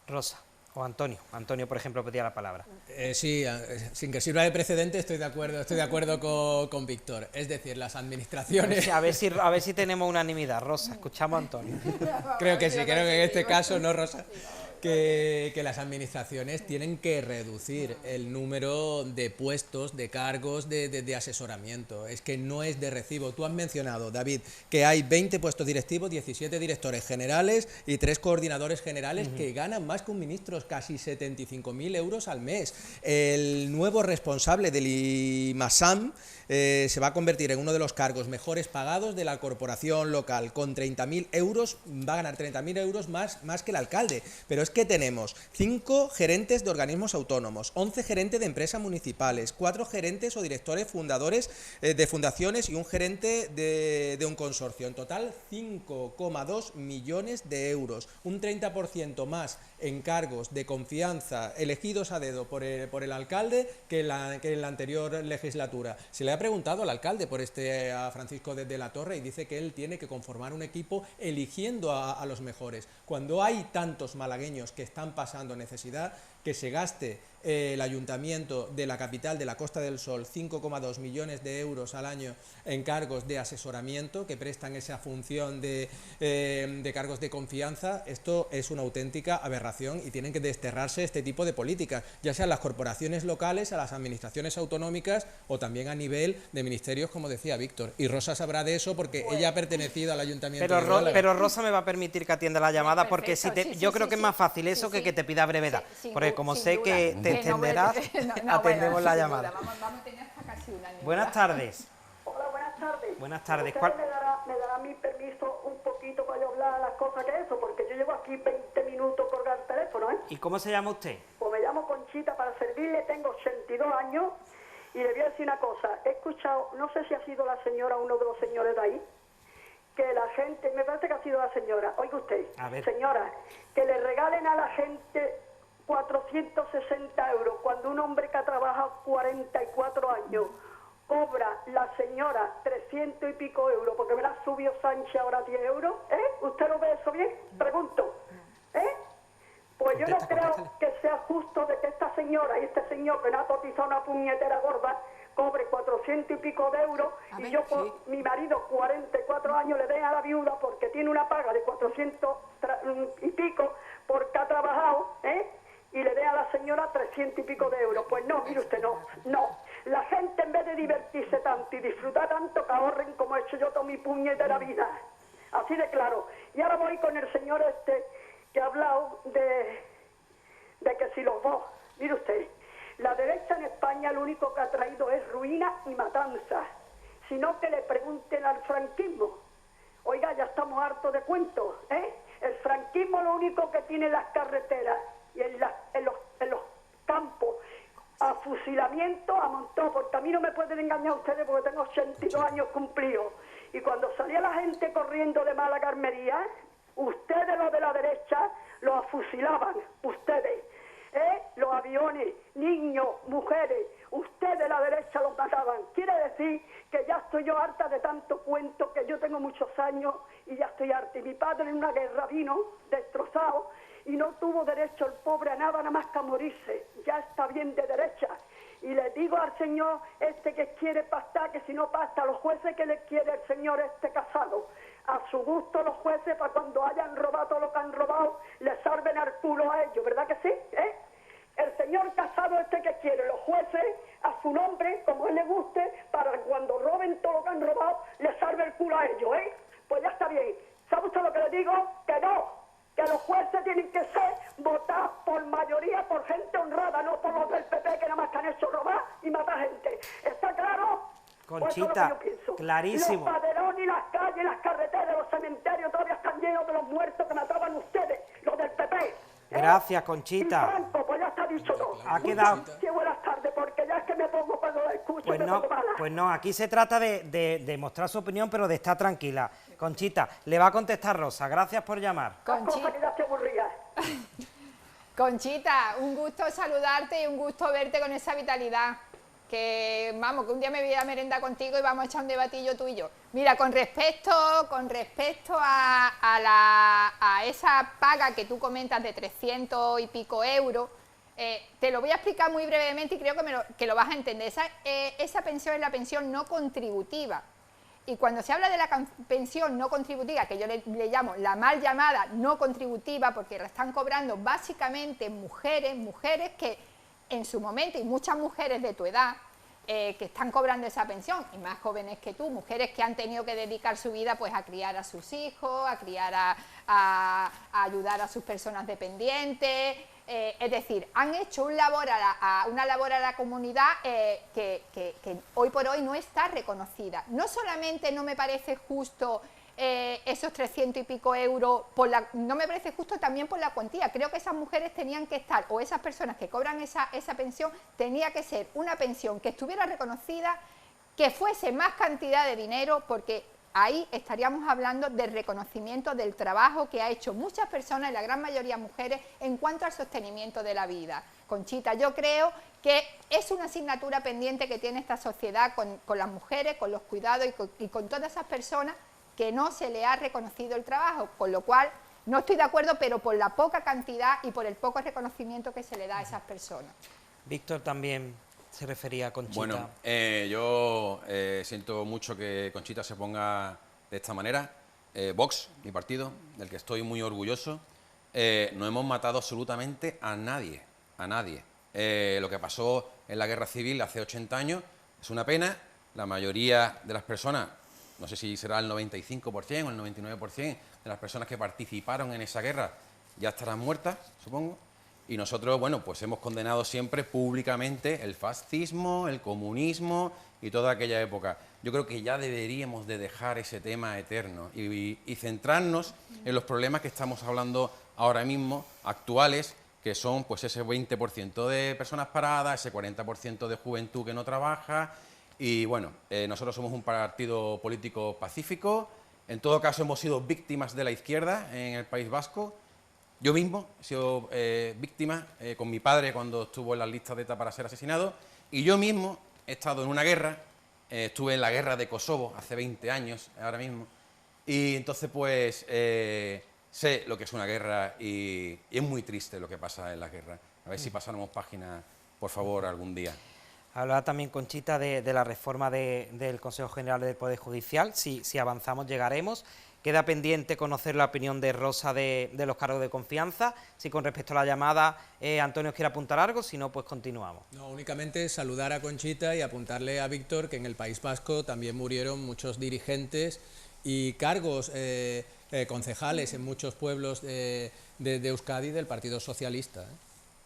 Rosa. O Antonio. Antonio, por ejemplo, pedía la palabra. Sí, sin que sirva de precedente, estoy de acuerdo con Víctor. Es decir, las administraciones... A ver si tenemos unanimidad. Rosa, escuchamos a Antonio. Creo que sí, creo que en este caso, ¿no, Rosa? que las administraciones tienen que reducir el número de puestos, de cargos, de asesoramiento. Es que no es de recibo. Tú has mencionado, David, que hay 20 puestos directivos, 17 directores generales y 3 coordinadores generales que ganan más que un ministro, casi 75.000 euros al mes. El nuevo responsable del IMASAM se va a convertir en uno de los cargos mejores pagados de la corporación local. Con 30.000 euros, va a ganar 30.000 euros más que el alcalde. Pero es que tenemos 5 gerentes de organismos autónomos, 11 gerentes de empresas municipales, 4 gerentes o directores fundadores de fundaciones y un gerente de un consorcio. En total, 5,2 millones de euros, un 30% más en cargos de confianza elegidos a dedo por el alcalde que en la anterior legislatura. Se le ha preguntado al alcalde por a Francisco de la Torre y dice que él tiene que conformar un equipo eligiendo a los mejores. Cuando hay tantos malagueños que están pasando necesidad, que se gaste el ayuntamiento de la capital de la Costa del Sol 5,2 millones de euros al año en cargos de asesoramiento que prestan esa función de cargos de confianza. Esto es una auténtica aberración y tienen que desterrarse este tipo de políticas, ya sean las corporaciones locales, a las administraciones autonómicas o también a nivel de ministerios, como decía Víctor. Y Rosa sabrá de eso porque ella ha pertenecido al ayuntamiento de Málaga. Pero Rosa me va a permitir que atienda la llamada, Sí, porque perfecto, yo creo que es más fácil eso que te pida brevedad, porque como sé que te extenderás, atendemos la llamada. Vamos a tener hasta casi un año. Buenas tardes. Hola, buenas tardes. Buenas tardes. ¿Usted me dará mi permiso un poquito para yo hablar las cosas que eso? Porque yo llevo aquí 20 minutos colgando el teléfono, ¿eh? ¿Y cómo se llama usted? Pues me llamo Conchita para servirle, tengo 82 años y le voy a decir una cosa. He escuchado, no sé si ha sido la señora o uno de los señores de ahí, que la gente, me parece que ha sido la señora, oiga usted, señora, que le regalen a la gente 460 euros cuando un hombre que ha trabajado 44 años cobra la señora 300 y pico euros porque me la subió Sánchez ahora 10 euros, ¿eh? ¿Usted lo ve eso bien? Pregunto, ¿eh? Pues yo no creo que sea justo de que esta señora y este señor que no ha cotizado una puñetera gorda cobre 400 y pico de euros y yo por mi marido 44 años le den a la viuda porque tiene una paga de 400 y pico porque ha trabajado, ¿eh? Y le dé a la señora 300 y pico de euros. Pues no, mire usted, no. La gente en vez de divertirse tanto y disfrutar tanto, que ahorren como he hecho yo toda mi puñetera vida. Así de claro. Y ahora voy con el señor que ha hablado de que si los dos, mire usted, la derecha en España lo único que ha traído es ruina y matanza. Sino que le pregunten al franquismo. Oiga, ya estamos hartos de cuentos, ¿eh? El franquismo lo único que tiene en las carreteras y en los campos a fusilamiento, a montón, porque a mí no me pueden engañar ustedes porque tengo 82 años cumplidos. Y cuando salía la gente corriendo de Málaga a Almería, ustedes los de la derecha los fusilaban, ustedes. Los aviones, niños, mujeres, ustedes la derecha los mataban. Quiere decir que ya estoy yo harta de tanto cuento, que yo tengo muchos años y ya estoy harta. Y mi padre en una guerra vino destrozado y no tuvo derecho el pobre a nada más que a morirse. Ya está bien de derecha. Y le digo al señor que quiere pastar, que si no pasta, a los jueces que le quiere el señor Casado. A su gusto los jueces, para cuando hayan robado todo lo que han robado, le salven al culo a ellos, ¿verdad que sí? El señor Casado que quiere, los jueces, a su nombre, como a él le guste, para cuando roben todo lo que han robado, le salve el culo a ellos, Pues ya está bien. ¿Sabe usted lo que le digo? Que no. Que los jueces tienen que ser votados por mayoría por gente honrada, no por los del PP que nada más que han hecho robar y matar gente. ¿Está claro? Conchita, pues clarísimo. Los paderones y las calles, las carreteras, los cementerios todavía están llenos de los muertos que mataban ustedes, los del PP. Gracias, Conchita. Y Franco, pues ya está dicho todo. Ha quedado. Sí, buenas tardes, porque ya es que me pongo cuando lo escucho. Pues no, aquí se trata de mostrar su opinión, pero de estar tranquila. Conchita, le va a contestar Rosa. Gracias por llamar. Conchita, un gusto saludarte y un gusto verte con esa vitalidad. Que vamos, que un día me voy a merendar contigo y vamos a echar un debatillo tú y yo. Mira, con respecto a esa paga que tú comentas de 300 y pico euros, te lo voy a explicar muy brevemente y creo que lo vas a entender. Esa pensión es la pensión no contributiva. Y cuando se habla de la pensión no contributiva, que yo le llamo la mal llamada no contributiva, porque la están cobrando básicamente mujeres que en su momento, y muchas mujeres de tu edad, que están cobrando esa pensión, y más jóvenes que tú, mujeres que han tenido que dedicar su vida pues a criar a sus hijos, a criar a ayudar a sus personas dependientes, es decir, han hecho una labor a la comunidad que hoy por hoy no está reconocida. No solamente no me parece justo esos 300 y pico euros, no me parece justo también por la cuantía. Creo que esas mujeres tenían que estar, o esas personas que cobran esa pensión, tenía que ser una pensión que estuviera reconocida, que fuese más cantidad de dinero, porque ahí estaríamos hablando del reconocimiento del trabajo que ha hecho muchas personas, y la gran mayoría mujeres, en cuanto al sostenimiento de la vida. Conchita, yo creo que es una asignatura pendiente que tiene esta sociedad con las mujeres, con los cuidados y con todas esas personas que no se le ha reconocido el trabajo, con lo cual no estoy de acuerdo, pero por la poca cantidad y por el poco reconocimiento que se le da a esas personas. Víctor también se refería a Conchita. Bueno, yo siento mucho que Conchita se ponga de esta manera. Vox, mi partido, del que estoy muy orgulloso, no hemos matado absolutamente a nadie, lo que pasó en la guerra civil hace 80 años es una pena. La mayoría de las personas, no sé si será el 95% o el 99% de las personas que participaron en esa guerra ya estarán muertas, supongo. Y nosotros, bueno, pues hemos condenado siempre públicamente el fascismo, el comunismo y toda aquella época. Yo creo que ya deberíamos de dejar ese tema eterno y centrarnos en los problemas que estamos hablando ahora mismo, actuales, que son pues ese 20% de personas paradas, ese 40% de juventud que no trabaja. Y bueno, nosotros somos un partido político pacífico. En todo caso, hemos sido víctimas de la izquierda en el País Vasco. Yo mismo he sido víctima con mi padre cuando estuvo en las listas de ETA para ser asesinado. Y yo mismo he estado en una guerra, estuve en la guerra de Kosovo hace 20 años, ahora mismo. Y entonces, pues, sé lo que es una guerra y es muy triste lo que pasa en la guerra. A ver si pasáramos página, por favor, algún día. Hablaba también Conchita de la reforma del Consejo General del Poder Judicial. Si avanzamos llegaremos. Queda pendiente conocer la opinión de Rosa de los cargos de confianza. Si con respecto a la llamada Antonio quiere apuntar algo, si no, pues continuamos. No, únicamente saludar a Conchita y apuntarle a Víctor que en el País Vasco también murieron muchos dirigentes y cargos concejales en muchos pueblos de Euskadi del Partido Socialista.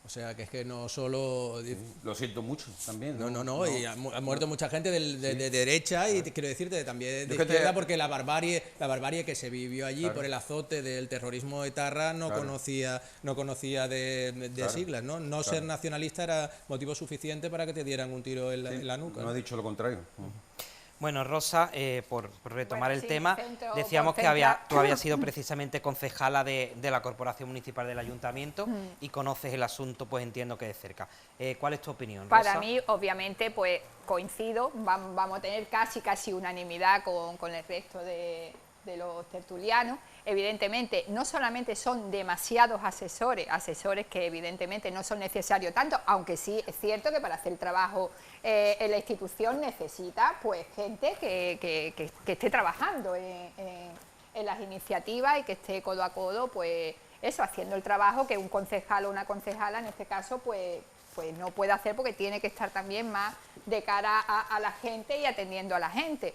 O sea, que es que no solo... Lo siento mucho también. No, y ha muerto mucha gente de derecha y quiero decirte también de izquierda, porque la barbarie que se vivió allí por el azote del terrorismo etarra no conocía de siglas, ¿no? No ser nacionalista era motivo suficiente para que te dieran un tiro en la nuca. No ha dicho lo contrario. Bueno, Rosa, por retomar el tema, centro, decíamos que tú habías sido precisamente concejala de la Corporación Municipal del Ayuntamiento y conoces el asunto, pues entiendo que de cerca. ¿Cuál es tu opinión, Rosa? Para mí, obviamente, pues coincido, vamos a tener casi unanimidad con el resto de los tertulianos. Evidentemente, no solamente son demasiados asesores que evidentemente no son necesarios tanto, aunque sí es cierto que para hacer trabajo en la institución necesita pues gente que esté trabajando en las iniciativas y que esté codo a codo, pues eso, haciendo el trabajo que un concejal o una concejala en este caso pues no puede hacer, porque tiene que estar también más de cara a la gente y atendiendo a la gente.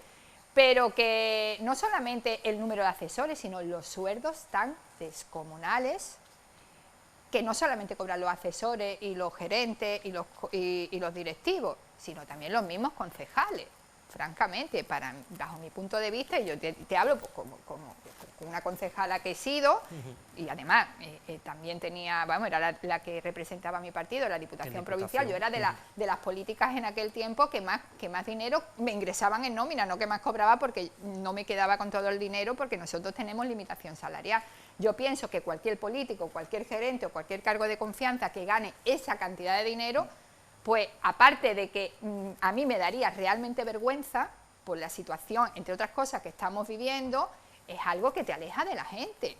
Pero que no solamente el número de asesores, sino los sueldos tan descomunales, que no solamente cobran los asesores y los gerentes y los directivos, sino también los mismos concejales. Francamente, bajo mi punto de vista, y yo te hablo como una concejala que he sido, y además también tenía, era la que representaba a mi partido, la Diputación Provincial. Yo era de las políticas en aquel tiempo que más dinero me ingresaban en nómina, no que más cobraba, porque no me quedaba con todo el dinero, porque nosotros tenemos limitación salarial. Yo pienso que cualquier político, cualquier gerente o cualquier cargo de confianza que gane esa cantidad de dinero, pues aparte de que a mí me daría realmente vergüenza por la situación, entre otras cosas, que estamos viviendo, es algo que te aleja de la gente.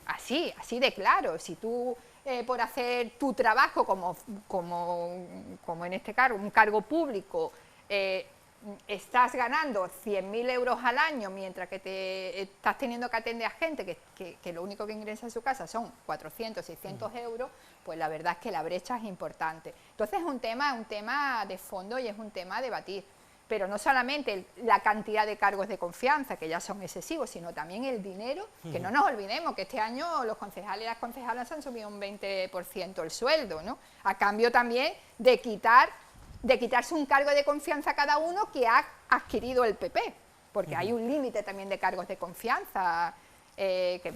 Así de claro. Si tú, por hacer tu trabajo como en este cargo, un cargo público, estás ganando 100.000 euros al año mientras que te estás teniendo que atender a gente que lo único que ingresa a su casa son 400, 600 euros, pues la verdad es que la brecha es importante. Entonces es un tema de fondo y es un tema a debatir. Pero no solamente la cantidad de cargos de confianza, que ya son excesivos, sino también el dinero, que no nos olvidemos que este año los concejales y las concejalas han subido un 20% el sueldo, ¿no? A cambio también de quitarse un cargo de confianza a cada uno que ha adquirido el PP, porque hay un límite también de cargos de confianza que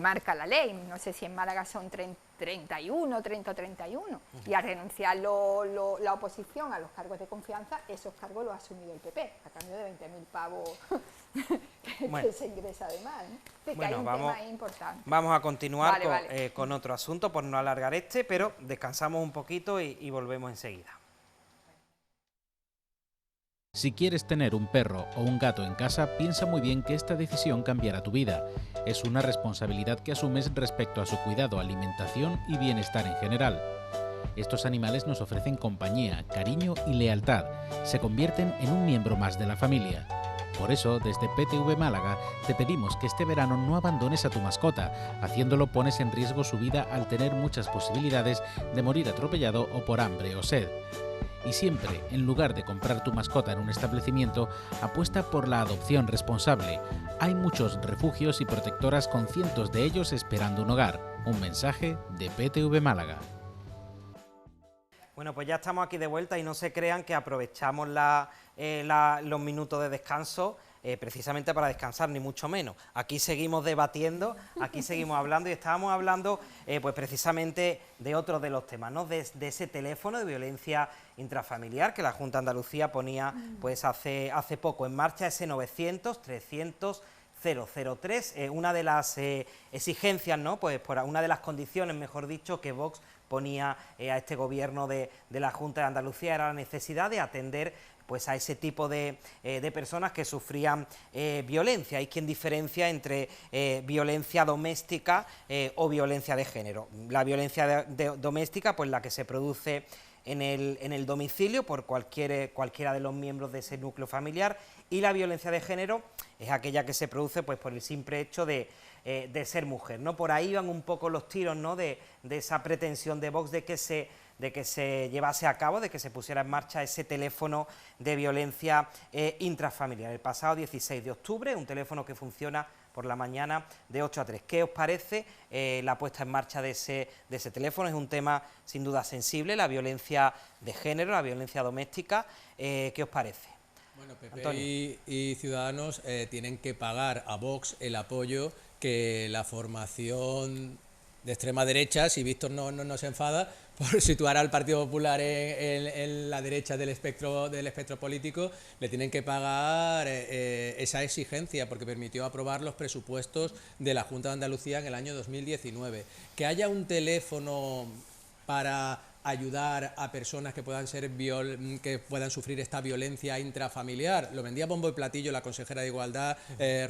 marca la ley. No sé si en Málaga son 31, 30 o 31, y al renunciar la oposición a los cargos de confianza, esos cargos los ha asumido el PP, a cambio de 20.000 pavos que se ingresa además, ¿no? Que hay un tema importante. Vamos a continuar con otro asunto, por no alargar pero descansamos un poquito y volvemos enseguida. Si quieres tener un perro o un gato en casa, piensa muy bien que esta decisión cambiará tu vida. Es una responsabilidad que asumes respecto a su cuidado, alimentación y bienestar en general. Estos animales nos ofrecen compañía, cariño y lealtad. Se convierten en un miembro más de la familia. Por eso, desde PTV Málaga, te pedimos que este verano no abandones a tu mascota. Haciéndolo pones en riesgo su vida al tener muchas posibilidades de morir atropellado o por hambre o sed. Y siempre, en lugar de comprar tu mascota en un establecimiento, apuesta por la adopción responsable. Hay muchos refugios y protectoras con cientos de ellos esperando un hogar. Un mensaje de PTV Málaga. Bueno, pues ya estamos aquí de vuelta y no se crean que aprovechamos los minutos de descanso precisamente para descansar, ni mucho menos. Aquí seguimos debatiendo, aquí seguimos hablando y estábamos hablando pues precisamente de otro de los temas, ¿no? De ese teléfono de violencia intrafamiliar que la Junta de Andalucía ponía pues hace poco en marcha, ese 900-300-003, una de las exigencias, ¿no? Pues por una de las condiciones, mejor dicho, que Vox ponía a este gobierno de la Junta de Andalucía era la necesidad de atender pues a ese tipo de personas que sufrían violencia. Hay quien diferencia entre violencia doméstica o violencia de género. La violencia doméstica, pues la que se produce en el domicilio por cualquiera de los miembros de ese núcleo familiar, y la violencia de género es aquella que se produce pues por el simple hecho de ser mujer, ¿no? Por ahí van un poco los tiros, ¿no? de esa pretensión de Vox de que se llevase a cabo, de que se pusiera en marcha ese teléfono de violencia intrafamiliar. El pasado 16 de octubre, un teléfono que funciona por la mañana de 8 a 3. ¿Qué os parece la puesta en marcha de ese teléfono? Es un tema sin duda sensible, la violencia de género, la violencia doméstica. ¿Qué os parece? Bueno, PP y Ciudadanos tienen que pagar a Vox el apoyo que la formación de extrema derecha, si Víctor no se enfada, por situar al Partido Popular en la derecha del espectro político, le tienen que pagar esa exigencia porque permitió aprobar los presupuestos de la Junta de Andalucía en el año 2019. Que haya un teléfono para ayudar a personas que puedan sufrir esta violencia intrafamiliar. Lo vendía bombo y platillo la consejera de Igualdad,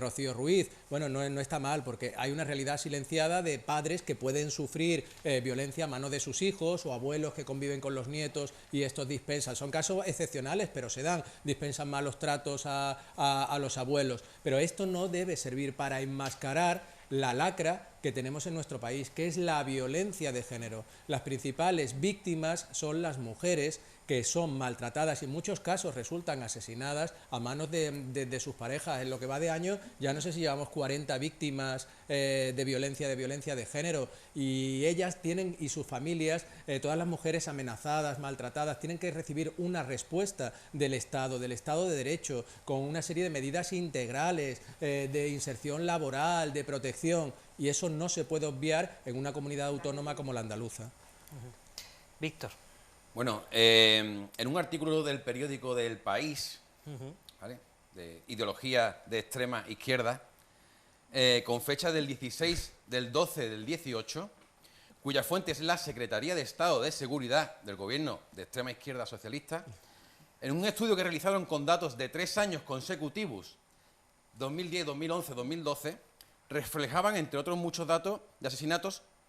Rocío Ruiz. Bueno, no está mal, porque hay una realidad silenciada de padres que pueden sufrir violencia a mano de sus hijos o abuelos que conviven con los nietos y estos dispensan. Son casos excepcionales, pero se dan. Dispensan malos tratos a los abuelos. Pero esto no debe servir para enmascarar la lacra que tenemos en nuestro país, que es la violencia de género. Las principales víctimas son las mujeres que son maltratadas y en muchos casos resultan asesinadas a manos de sus parejas. En lo que va de año ya no sé si llevamos 40 víctimas de violencia de género, y ellas tienen, y sus familias, todas las mujeres amenazadas, maltratadas, tienen que recibir una respuesta del Estado de Derecho, con una serie de medidas integrales de inserción laboral, de protección, y eso no se puede obviar en una comunidad autónoma como la andaluza. Víctor. Bueno, en un artículo del periódico del País, ¿vale?, de ideología de extrema izquierda, con fecha del 16 del 12 del 18, cuya fuente es la Secretaría de Estado de Seguridad del Gobierno de extrema izquierda socialista, en un estudio que realizaron con datos de 3 años consecutivos, 2010, 2011, 2012, reflejaban, entre otros muchos datos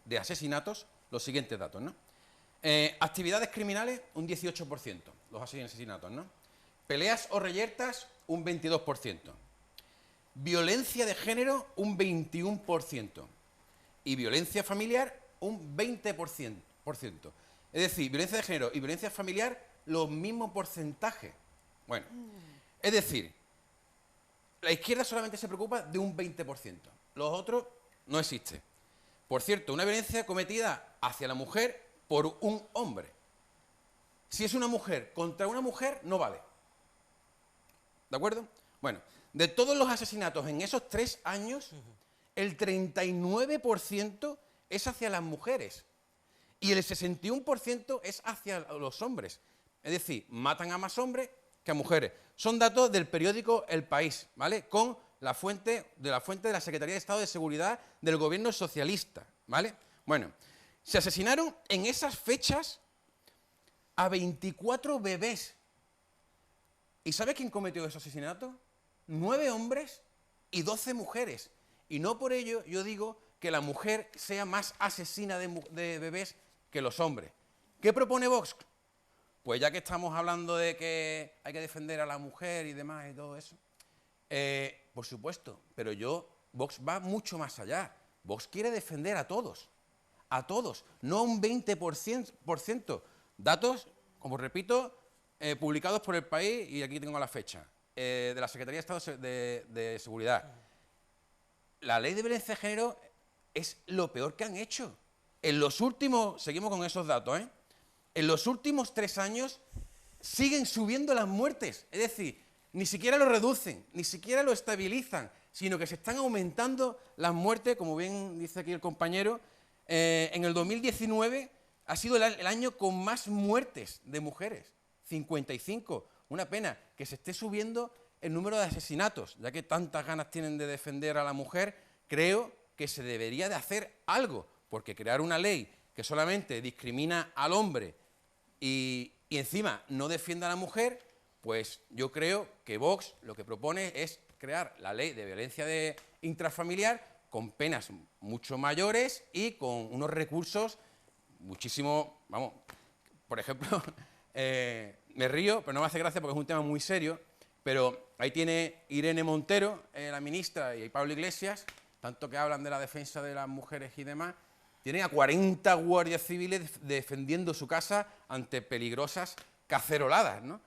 de asesinatos, los siguientes datos, ¿no? Actividades criminales, un 18%, los asesinatos, ¿no? Peleas o reyertas, un 22%. Violencia de género, un 21%. Y violencia familiar, un 20%. Es decir, violencia de género y violencia familiar, los mismos porcentajes. Bueno, es decir, la izquierda solamente se preocupa de un 20%. Los otros no existe. Por cierto, una violencia cometida hacia la mujer por un hombre. Si es una mujer contra una mujer, no vale. ¿De acuerdo? Bueno, de todos los asesinatos en esos 3 años, el 39% es hacia las mujeres y el 61% es hacia los hombres. Es decir, matan a más hombres que a mujeres. Son datos del periódico El País, ¿vale? Con la fuente de la Secretaría de Estado de Seguridad del gobierno socialista, ¿vale? Bueno, se asesinaron en esas fechas a 24 bebés. ¿Y sabe quién cometió esos asesinatos? 9 hombres y 12 mujeres. Y no por ello yo digo que la mujer sea más asesina de bebés que los hombres. ¿Qué propone Vox? Pues ya que estamos hablando de que hay que defender a la mujer y demás y todo eso, por supuesto, pero Vox va mucho más allá. Vox quiere defender a todos, no a un 20%. Datos, como repito, publicados por El País, y aquí tengo la fecha, de la Secretaría de Estado de Seguridad. La ley de violencia de género es lo peor que han hecho. En los últimos, seguimos con esos datos, en los últimos 3 años siguen subiendo las muertes. Es decir, ni siquiera lo reducen, ni siquiera lo estabilizan, sino que se están aumentando las muertes, como bien dice aquí el compañero. En el 2019 ha sido el año con más muertes de mujeres, 55. Una pena que se esté subiendo el número de asesinatos, ya que tantas ganas tienen de defender a la mujer. Creo que se debería de hacer algo, porque crear una ley que solamente discrimina al hombre y encima no defiende a la mujer, pues yo creo que Vox lo que propone es crear la ley de violencia intrafamiliar con penas mucho mayores y con unos recursos muchísimo, vamos, por ejemplo, me río, pero no me hace gracia porque es un tema muy serio, pero ahí tiene Irene Montero, la ministra, y Pablo Iglesias, tanto que hablan de la defensa de las mujeres y demás. Tienen a 40 guardias civiles defendiendo su casa ante peligrosas caceroladas, ¿no?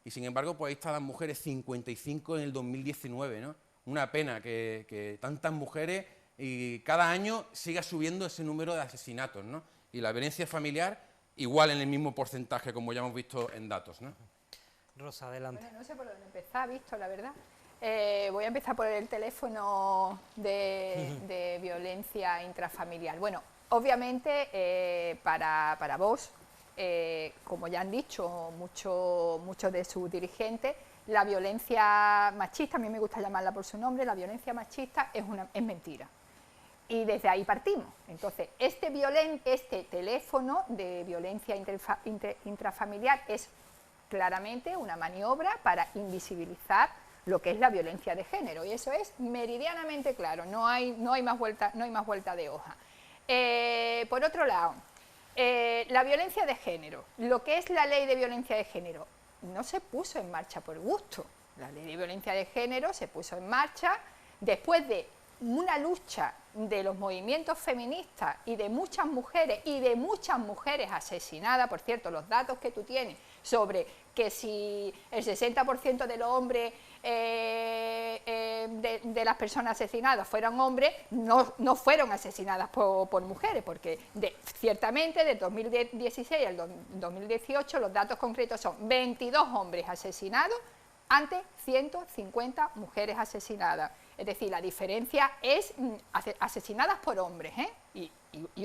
Y sin embargo, pues ahí están las mujeres, 55 en el 2019, ¿no? Una pena que tantas mujeres y cada año siga subiendo ese número de asesinatos, ¿no? Y la violencia familiar igual en el mismo porcentaje, como ya hemos visto en datos, ¿no? Rosa, adelante. Bueno, no sé por dónde empezar, visto, la verdad. Voy a empezar por el teléfono de violencia intrafamiliar. Bueno, obviamente para vos, como ya han dicho muchos de sus dirigentes, la violencia machista, a mí me gusta llamarla por su nombre, la violencia machista es mentira. Y desde ahí partimos. Entonces, este teléfono de violencia intrafamiliar es claramente una maniobra para invisibilizar lo que es la violencia de género, y eso es meridianamente claro, no hay más vuelta de hoja. Por otro lado, la violencia de género, lo que es la ley de violencia de género, no se puso en marcha por gusto. La ley de violencia de género se puso en marcha después de una lucha de los movimientos feministas y de muchas mujeres asesinadas. Por cierto, los datos que tú tienes sobre que si el 60% de los hombres de las personas asesinadas fueran hombres, no fueron asesinadas por mujeres, porque ciertamente de 2016 al 2018 los datos concretos son 22 hombres asesinados ante 150 mujeres asesinadas. Es decir, la diferencia es asesinadas por hombres, y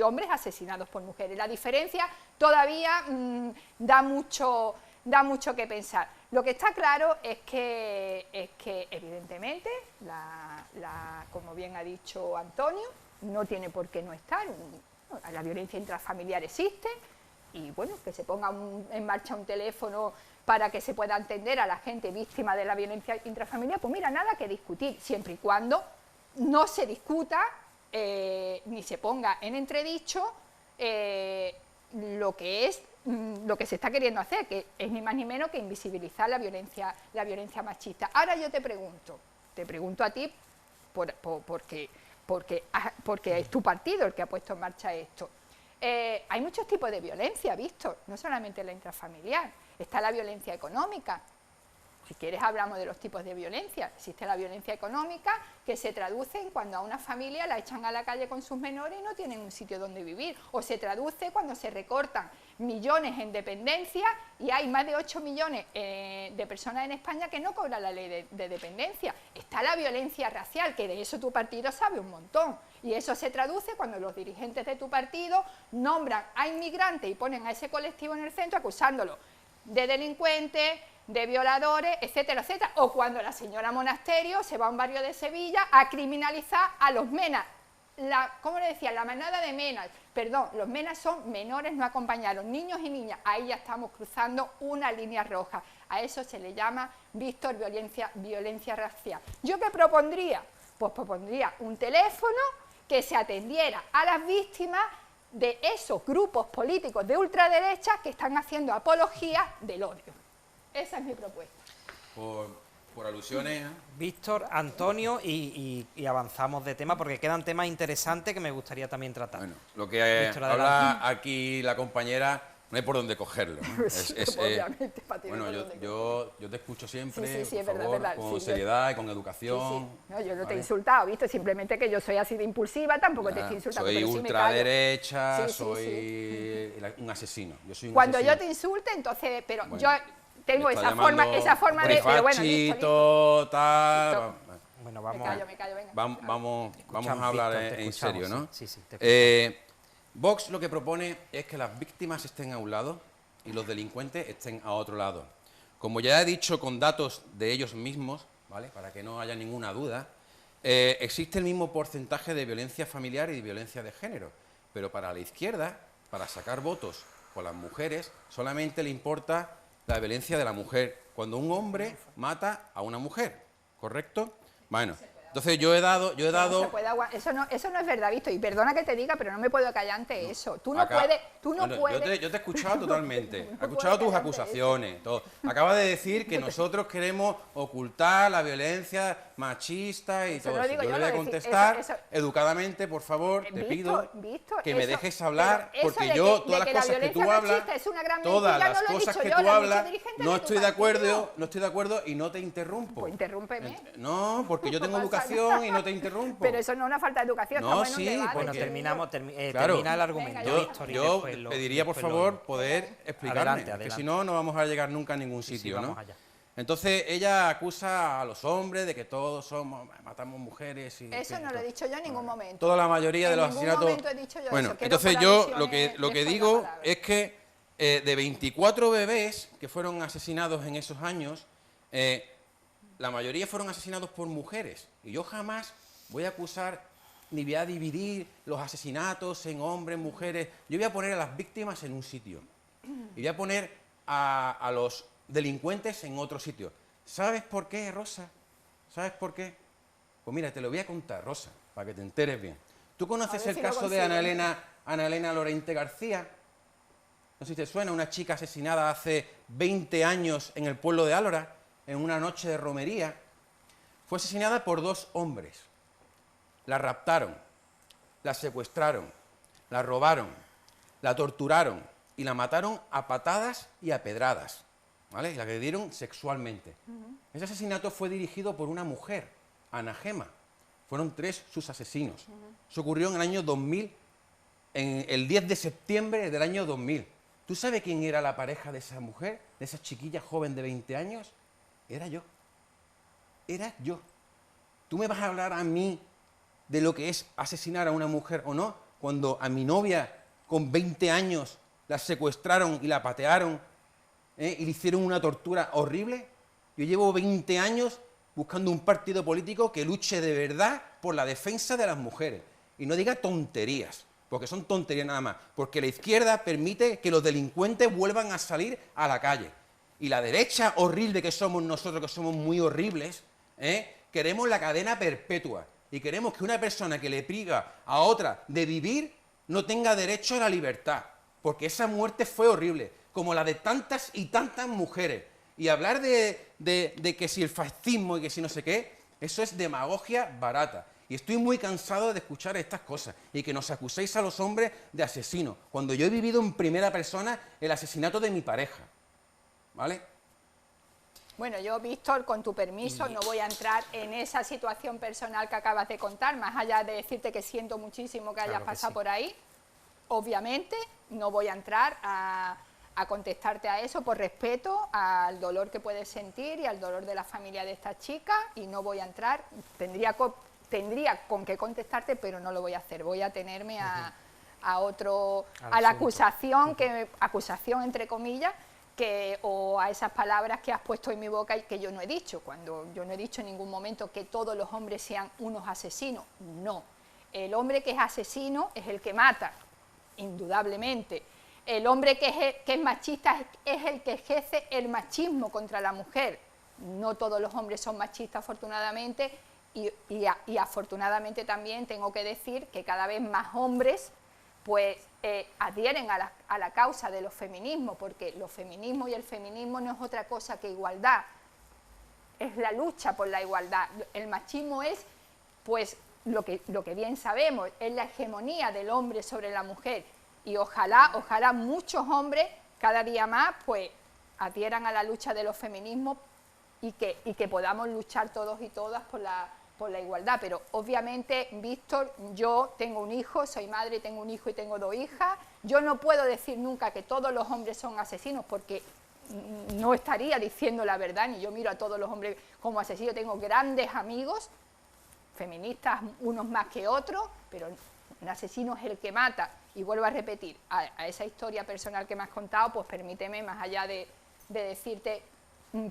hombres asesinados por mujeres. La diferencia todavía da mucho que pensar. Lo que está claro es que evidentemente, como bien ha dicho Antonio, no tiene por qué no estar. La violencia intrafamiliar existe, y bueno, que se ponga en marcha un teléfono para que se pueda atender a la gente víctima de la violencia intrafamiliar, pues mira, nada que discutir, siempre y cuando no se discuta ni se ponga en entredicho lo que es lo que se está queriendo hacer, que es ni más ni menos que invisibilizar la violencia machista. Ahora yo te pregunto a ti, porque es tu partido el que ha puesto en marcha esto. Hay muchos tipos de violencia, Víctor, no solamente la intrafamiliar, está la violencia económica. Si quieres hablamos de los tipos de violencia. Existe la violencia económica, que se traduce en cuando a una familia la echan a la calle con sus menores y no tienen un sitio donde vivir, o se traduce cuando se recortan millones en dependencia y hay más de 8 millones de personas en España que no cobran la ley de dependencia. Está la violencia racial, que de eso tu partido sabe un montón, y eso se traduce cuando los dirigentes de tu partido nombran a inmigrantes y ponen a ese colectivo en el centro acusándolo de delincuentes, de violadores, etcétera, etcétera, o cuando la señora Monasterio se va a un barrio de Sevilla a criminalizar a los menas, ¿cómo le decía? La manada de menas, perdón, los menas son menores no acompañados, niños y niñas, ahí ya estamos cruzando una línea roja, a eso se le llama, Víctor, violencia racial. ¿Yo qué propondría? Pues propondría un teléfono que se atendiera a las víctimas de esos grupos políticos de ultraderecha que están haciendo apología del odio. Esa es mi propuesta. Por alusiones. Víctor, Antonio, y avanzamos de tema porque quedan temas interesantes que me gustaría también tratar. Bueno, lo que Víctor, habla aquí la compañera no hay por dónde cogerlo, ¿no? Obviamente, bueno, yo te escucho siempre, sí, por es verdad, favor, verdad. con Sí, seriedad y con educación. Sí. No, yo no te he ¿vale? insultado, ¿viste? Simplemente que yo soy así de impulsiva, tampoco te estoy insultando. Soy pero sí ultraderecha, Sí, soy un asesino. Yo soy un Cuando asesino. yo te insulte, entonces, pero Bueno, yo tengo me está esa forma de... Pero bueno, Fachito, tal... Listo. Bueno, vamos, Me callo, venga. Vamos Escuchamos, a hablar Víctor, te en escuchamos, serio, ¿no? sí, te escuchamos. Vox lo que propone es que las víctimas estén a un lado y los delincuentes estén a otro lado. Como ya he dicho con datos de ellos mismos, ¿vale? Para que no haya ninguna duda, existe el mismo porcentaje de violencia familiar y de violencia de género, pero para la izquierda, para sacar votos por las mujeres, solamente le importa la violencia de la mujer, cuando un hombre mata a una mujer, ¿correcto? Bueno, entonces yo he dado... Eso no es verdad, Víctor, y perdona que te diga, pero no me puedo callar ante eso. Tú no Acá, puedes... Yo te he escuchado totalmente, he escuchado tus acusaciones, todo. Acabas de decir que nosotros queremos ocultar la violencia machista y todo eso. Yo le voy a contestar educadamente, por favor, te pido que me dejes hablar, porque yo todas las cosas que tú hablas, no estoy de acuerdo y no te interrumpo. Pues interrúmpeme. No, porque yo tengo educación y no te interrumpo. Pero eso no es una falta de educación. No, estamos en un sí, debate. Bueno, Claro. termina el argumento, Venga, Víctor. y Yo después pediría, por favor, poder explicarme, Adelante. que si no, no vamos a llegar nunca a ningún sitio, vamos ¿no? allá. Entonces, ella acusa a los hombres de que todos matamos mujeres y... Eso no lo he dicho yo en ningún momento. Toda la mayoría de los En ningún asesinatos... momento he dicho yo Bueno, eso. Quiero entonces por yo alusiones lo que después digo la palabra. es que de 24 bebés que fueron asesinados en esos años, la mayoría fueron asesinados por mujeres. Y yo jamás voy a acusar ni voy a dividir los asesinatos en hombres, mujeres. Yo voy a poner a las víctimas en un sitio y voy a poner a los delincuentes en otro sitio. ¿Sabes por qué, Rosa? ¿Sabes por qué? Pues mira, te lo voy a contar, Rosa, para que te enteres bien. ¿Tú conoces el caso de Ana Elena Lorente García? No sé si te suena, una chica asesinada hace 20 años en el pueblo de Álora, en una noche de romería. Fue asesinada por 2 hombres. La raptaron, la secuestraron, la robaron, la torturaron y la mataron a patadas y a pedradas, ¿vale? Y la agredieron sexualmente. Ese asesinato fue dirigido por una mujer, Ana Gema. Fueron 3 sus asesinos. Eso ocurrió en el año 2000, en el 10 de septiembre del año 2000. ¿Tú sabes quién era la pareja de esa mujer, de esa chiquilla joven de 20 años? Era yo. Era yo. ¿Tú me vas a hablar a mí de lo que es asesinar a una mujer o no, cuando a mi novia con 20 años la secuestraron y la patearon y le hicieron una tortura horrible? Yo llevo 20 años buscando un partido político que luche de verdad por la defensa de las mujeres y no diga tonterías, porque son tonterías nada más, porque la izquierda permite que los delincuentes vuelvan a salir a la calle y la derecha horrible que somos nosotros, que somos muy horribles, queremos la cadena perpetua. Y queremos que una persona que le priva a otra de vivir no tenga derecho a la libertad. porque esa muerte fue horrible, como la de tantas y tantas mujeres. Y hablar de que si el fascismo y que si no sé qué, eso es demagogia barata. Y estoy muy cansado de escuchar estas cosas y que nos acuséis a los hombres de asesinos, cuando yo he vivido en primera persona el asesinato de mi pareja, ¿vale? Bueno, yo, Víctor, con tu permiso, no voy a entrar en esa situación personal que acabas de contar, más allá de decirte que siento muchísimo que hayas pasado por ahí. Obviamente, no voy a entrar a contestarte a eso por respeto al dolor que puedes sentir y al dolor de la familia de esta chica, y no voy a entrar, tendría con qué contestarte, pero no lo voy a hacer, voy a atenerme a la acusación, acusación entre comillas, o a esas palabras que has puesto en mi boca y que yo no he dicho, cuando yo no he dicho en ningún momento que todos los hombres sean unos asesinos, no. El hombre que es asesino es el que mata, indudablemente. El hombre que es machista es el que ejerce el machismo contra la mujer. No todos los hombres son machistas, afortunadamente, y afortunadamente también tengo que decir que cada vez más hombres pues adhieren a la causa de los feminismos, porque los feminismos y el feminismo no es otra cosa que igualdad, es la lucha por la igualdad. El machismo es, pues, lo que bien sabemos, es la hegemonía del hombre sobre la mujer, y ojalá muchos hombres cada día más pues adhieran a la lucha de los feminismos y que podamos luchar todos y todas por la igualdad. Pero obviamente, Víctor, yo tengo un hijo, soy madre, tengo un hijo y tengo 2 hijas, yo no puedo decir nunca que todos los hombres son asesinos, porque no estaría diciendo la verdad, ni yo miro a todos los hombres como asesinos. Tengo grandes amigos, feministas, unos más que otros, pero un asesino es el que mata. Y vuelvo a repetir, a esa historia personal que me has contado, pues permíteme, más allá de decirte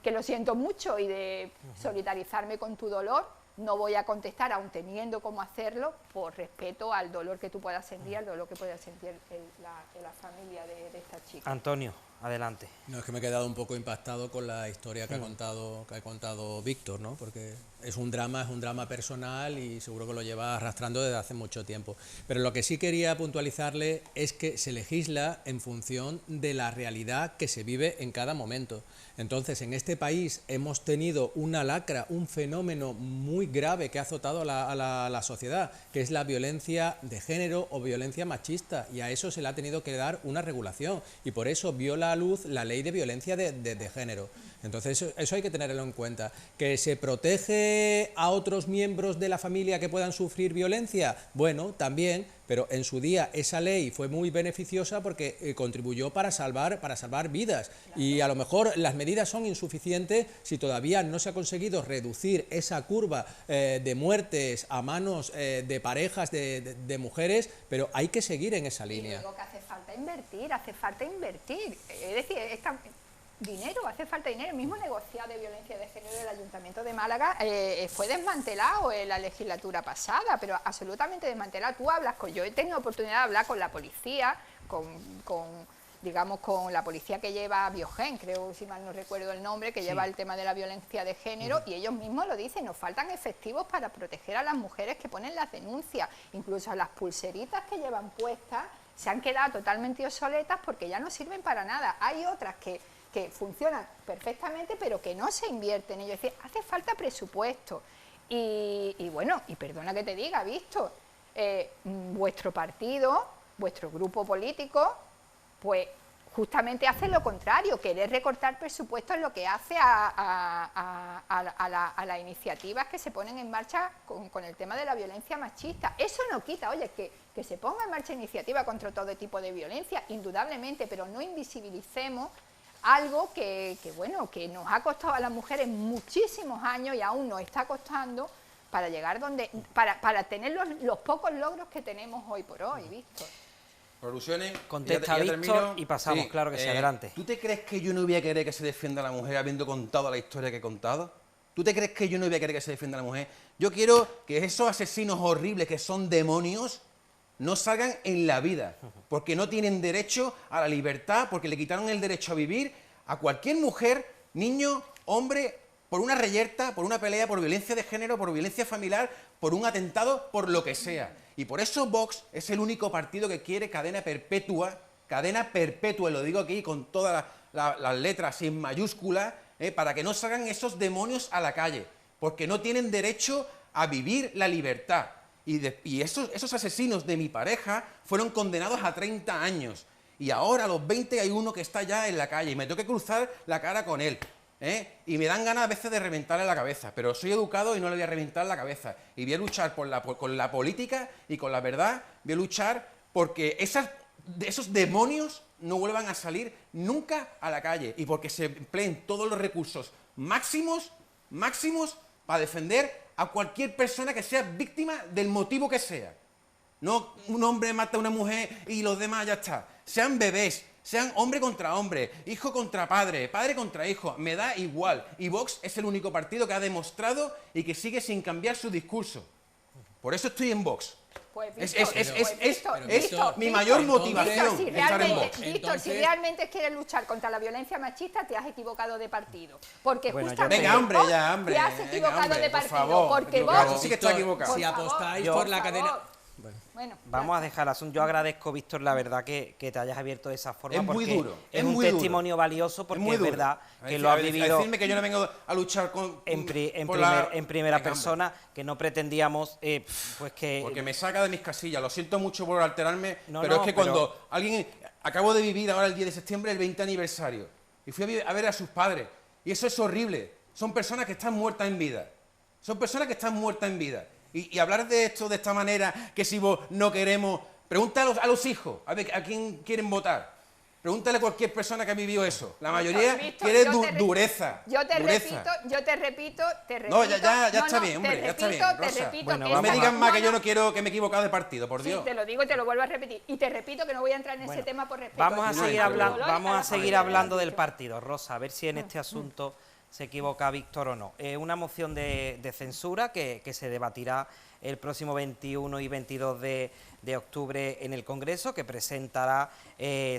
que lo siento mucho y de solidarizarme con tu dolor, no voy a contestar, aun teniendo cómo hacerlo, por respeto al dolor que tú puedas sentir, al dolor que pueda sentir la familia de esta chica. Antonio, adelante. No, es que me he quedado un poco impactado con la historia que ha contado Víctor, ¿no? Porque es un drama personal y seguro que lo lleva arrastrando desde hace mucho tiempo. Pero lo que sí quería puntualizarle es que se legisla en función de la realidad que se vive en cada momento. Entonces, en este país hemos tenido una lacra, un fenómeno muy grave que ha azotado a la sociedad, que es la violencia de género o violencia machista, y a eso se le ha tenido que dar una regulación, y por eso vio la luz la ley de violencia de género. Entonces, eso hay que tenerlo en cuenta. ¿Que se protege a otros miembros de la familia que puedan sufrir violencia? Bueno, también, pero en su día esa ley fue muy beneficiosa porque contribuyó para salvar vidas, y a lo mejor las medidas son insuficientes si todavía no se ha conseguido reducir esa curva de muertes a manos de parejas de mujeres, pero hay que seguir en esa línea. Y digo que hace falta invertir, es decir, hace falta dinero. El mismo negociado de violencia de género del Ayuntamiento de Málaga fue desmantelado en la legislatura pasada, pero absolutamente desmantelado. Tú hablas yo he tenido oportunidad de hablar con la policía, digamos con la policía que lleva Biogen, creo, si mal no recuerdo el nombre, que lleva el tema de la violencia de género, y ellos mismos lo dicen, nos faltan efectivos para proteger a las mujeres que ponen las denuncias, incluso las pulseritas que llevan puestas se han quedado totalmente obsoletas porque ya no sirven para nada. Hay otras que funcionan perfectamente, pero que no se invierten. Ellos decían, hace falta presupuesto. Y bueno, y perdona que te diga, Víctor, vuestro partido, vuestro grupo político, pues justamente hace lo contrario, querer recortar presupuesto es lo que hace a las iniciativas que se ponen en marcha con el tema de la violencia machista. Eso no quita, oye, que se ponga en marcha iniciativa contra todo tipo de violencia, indudablemente, pero no invisibilicemos algo que nos ha costado a las mujeres muchísimos años y aún nos está costando para llegar para tener los pocos logros que tenemos hoy por hoy, Víctor. Conclusiones. Contesta Víctor y pasamos, sí, claro que sí, adelante. ¿Tú te crees que yo no voy a querer que se defienda a la mujer habiendo contado la historia que he contado? ¿Tú te crees que yo no voy a querer que se defienda a la mujer? Yo quiero que esos asesinos horribles que son demonios no salgan en la vida, porque no tienen derecho a la libertad, porque le quitaron el derecho a vivir a cualquier mujer, niño, hombre, por una reyerta, por una pelea, por violencia de género, por violencia familiar, por un atentado, por lo que sea. Y por eso Vox es el único partido que quiere cadena perpetua cadena perpetua, y lo digo aquí con todas las letras así en mayúsculas, para que no salgan esos demonios a la calle, porque no tienen derecho a vivir la libertad. Y esos asesinos de mi pareja fueron condenados a 30 años. Y ahora a los 20 hay uno que está ya en la calle y me tengo que cruzar la cara con él. Y me dan ganas a veces de reventarle la cabeza, pero soy educado y no le voy a reventar la cabeza. Y voy a luchar con la política y con la verdad, voy a luchar porque esos demonios no vuelvan a salir nunca a la calle y porque se empleen todos los recursos máximos para defender a cualquier persona que sea víctima del motivo que sea. No un hombre mata a una mujer y los demás ya está. Sean bebés, sean hombre contra hombre, hijo contra padre, padre contra hijo, me da igual. Y Vox es el único partido que ha demostrado y que sigue sin cambiar su discurso. Por eso estoy en Vox. Pues, es mi mayor motivación estar en Vox. Víctor, si realmente quieres luchar contra la violencia machista, te has equivocado de partido. Porque justamente venga, hombre, te has equivocado de partido. Favor, porque Vox sí que está equivocado. Si apostáis por la cadena... Bueno, vamos a dejar el asunto. Yo agradezco, Víctor, la verdad que te hayas abierto de esa forma. Es muy duro. Es un testimonio valioso porque es verdad que lo has vivido. Decirme que yo no vengo a luchar en primera persona, que no pretendíamos pues que... Porque me saca de mis casillas. Lo siento mucho por alterarme, pero es que cuando alguien... Acabo de vivir ahora el 10 de septiembre el 20 aniversario y fui a ver a sus padres y eso es horrible. Son personas que están muertas en vida. Son personas que están muertas en vida. Y hablar de esto de esta manera, que si vos no queremos... Pregúntale a los hijos, a ver a quién quieren votar. Pregúntale a cualquier persona que ha vivido eso. La mayoría quiere dureza. Yo te repito... No, ya está bien, hombre, ya está bien, Rosa. Bueno, no me digas más que yo no quiero que me he equivocado de partido, por Dios. Sí, te lo digo y te lo vuelvo a repetir. Y te repito que no voy a entrar en ese tema por respeto. Vamos a seguir hablando del partido, Rosa, a ver si en este asunto se equivoca Víctor o no. Una moción de censura que se debatirá el próximo 21 y 22 de octubre en el Congreso, que presentará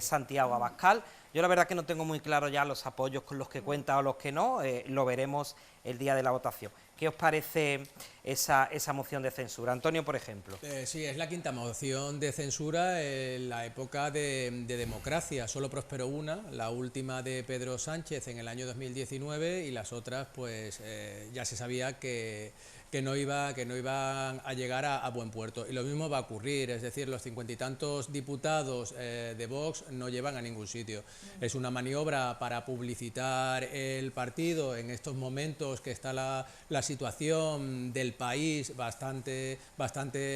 Santiago Abascal. Yo la verdad que no tengo muy claro ya los apoyos con los que cuenta o los que no, lo veremos el día de la votación. ¿Qué os parece esa moción de censura? Antonio, por ejemplo. Sí, es la quinta moción de censura en la época de democracia. Solo prosperó una, la última de Pedro Sánchez en el año 2019 y las otras pues ya se sabía que no iban a llegar a buen puerto. Y lo mismo va a ocurrir, es decir, los 50 y tantos diputados de Vox no llevan a ningún sitio. Es una maniobra para publicitar el partido en estos momentos que está la situación del país bastante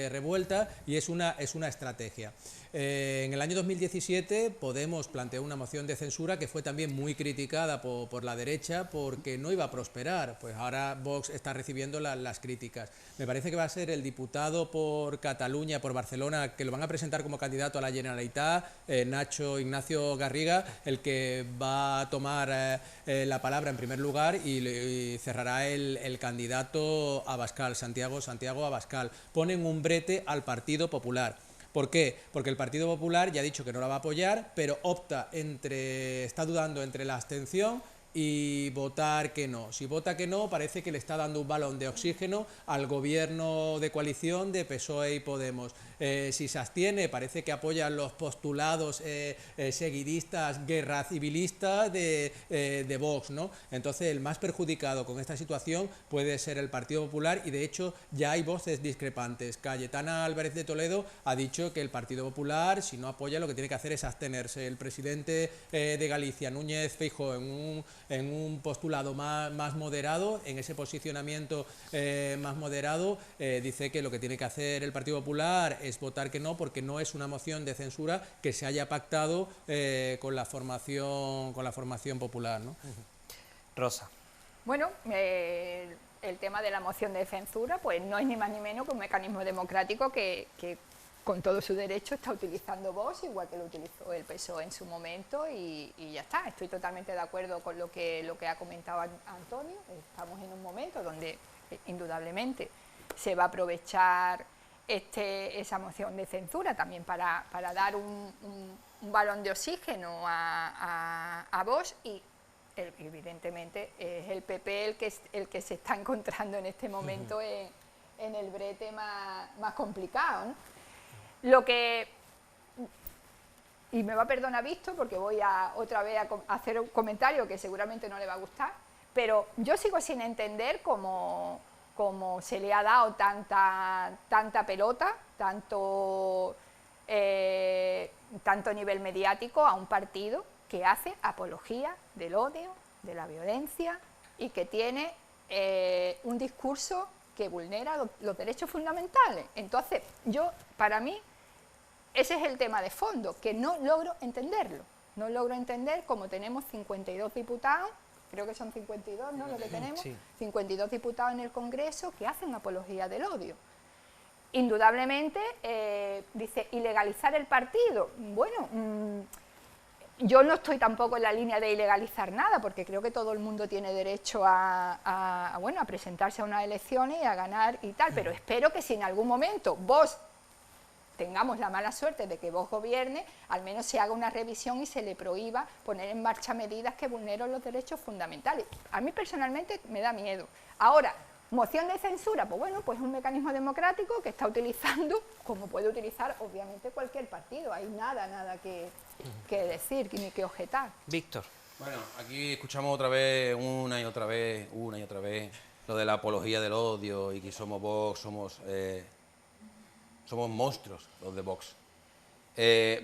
revuelta y es una estrategia. En el año 2017 Podemos planteó una moción de censura que fue también muy criticada por la derecha porque no iba a prosperar, pues ahora Vox está recibiendo las críticas. Me parece que va a ser el diputado por Cataluña, por Barcelona, que lo van a presentar como candidato a la Generalitat, Nacho Ignacio Garriga, el que va a tomar la palabra en primer lugar y cerrará el candidato Abascal, Santiago Abascal. Ponen un brete al Partido Popular. ¿Por qué? Porque el Partido Popular ya ha dicho que no la va a apoyar, pero está dudando entre la abstención y votar que no. Si vota que no, parece que le está dando un balón de oxígeno al gobierno de coalición de PSOE y Podemos. Si se abstiene, parece que apoyan los postulados seguidistas, guerra civilista de Vox, ¿no? Entonces, el más perjudicado con esta situación puede ser el Partido Popular y, de hecho, ya hay voces discrepantes. Cayetana Álvarez de Toledo ha dicho que el Partido Popular, si no apoya, lo que tiene que hacer es abstenerse. El presidente de Galicia, Núñez Feijóo, en un postulado más moderado, en ese posicionamiento más moderado, dice que lo que tiene que hacer el Partido Popular es votar que no, porque no es una moción de censura que se haya pactado con la formación popular, ¿no? Rosa. Bueno, el tema de la moción de censura pues no es ni más ni menos que un mecanismo democrático que con todo su derecho está utilizando Vox, igual que lo utilizó el PSOE en su momento y ya está. Estoy totalmente de acuerdo con lo que ha comentado Antonio. Estamos en un momento donde indudablemente se va a aprovechar esa moción de censura también para dar un balón de oxígeno a Vox y evidentemente es el PP el que se está encontrando en este momento en el brete más complicado, ¿no? y me va a perdonar Víctor porque voy otra vez a hacer un comentario que seguramente no le va a gustar, pero yo sigo sin entender cómo se le ha dado tanta pelota, tanto nivel mediático a un partido que hace apología del odio, de la violencia y que tiene un discurso que vulnera los derechos fundamentales. Entonces, para mí, ese es el tema de fondo, que no logro entenderlo. No logro entender cómo tenemos 52 diputados, creo que son 52, ¿no?, lo que tenemos, sí. 52 diputados en el Congreso que hacen apología del odio. Indudablemente, dice, ilegalizar el partido. Bueno, yo no estoy tampoco en la línea de ilegalizar nada, porque creo que todo el mundo tiene derecho a presentarse a unas elecciones y a ganar y tal, pero espero que si en algún momento vos tengamos la mala suerte de que vos gobierne, al menos se haga una revisión y se le prohíba poner en marcha medidas que vulneren los derechos fundamentales. A mí personalmente me da miedo. Ahora, moción de censura, pues bueno, pues es un mecanismo democrático que está utilizando, como puede utilizar obviamente cualquier partido. Hay nada que decir ni que objetar. Víctor. Bueno, aquí escuchamos otra vez, una y otra vez, lo de la apología del odio y que somos Vox, somos monstruos los de Vox.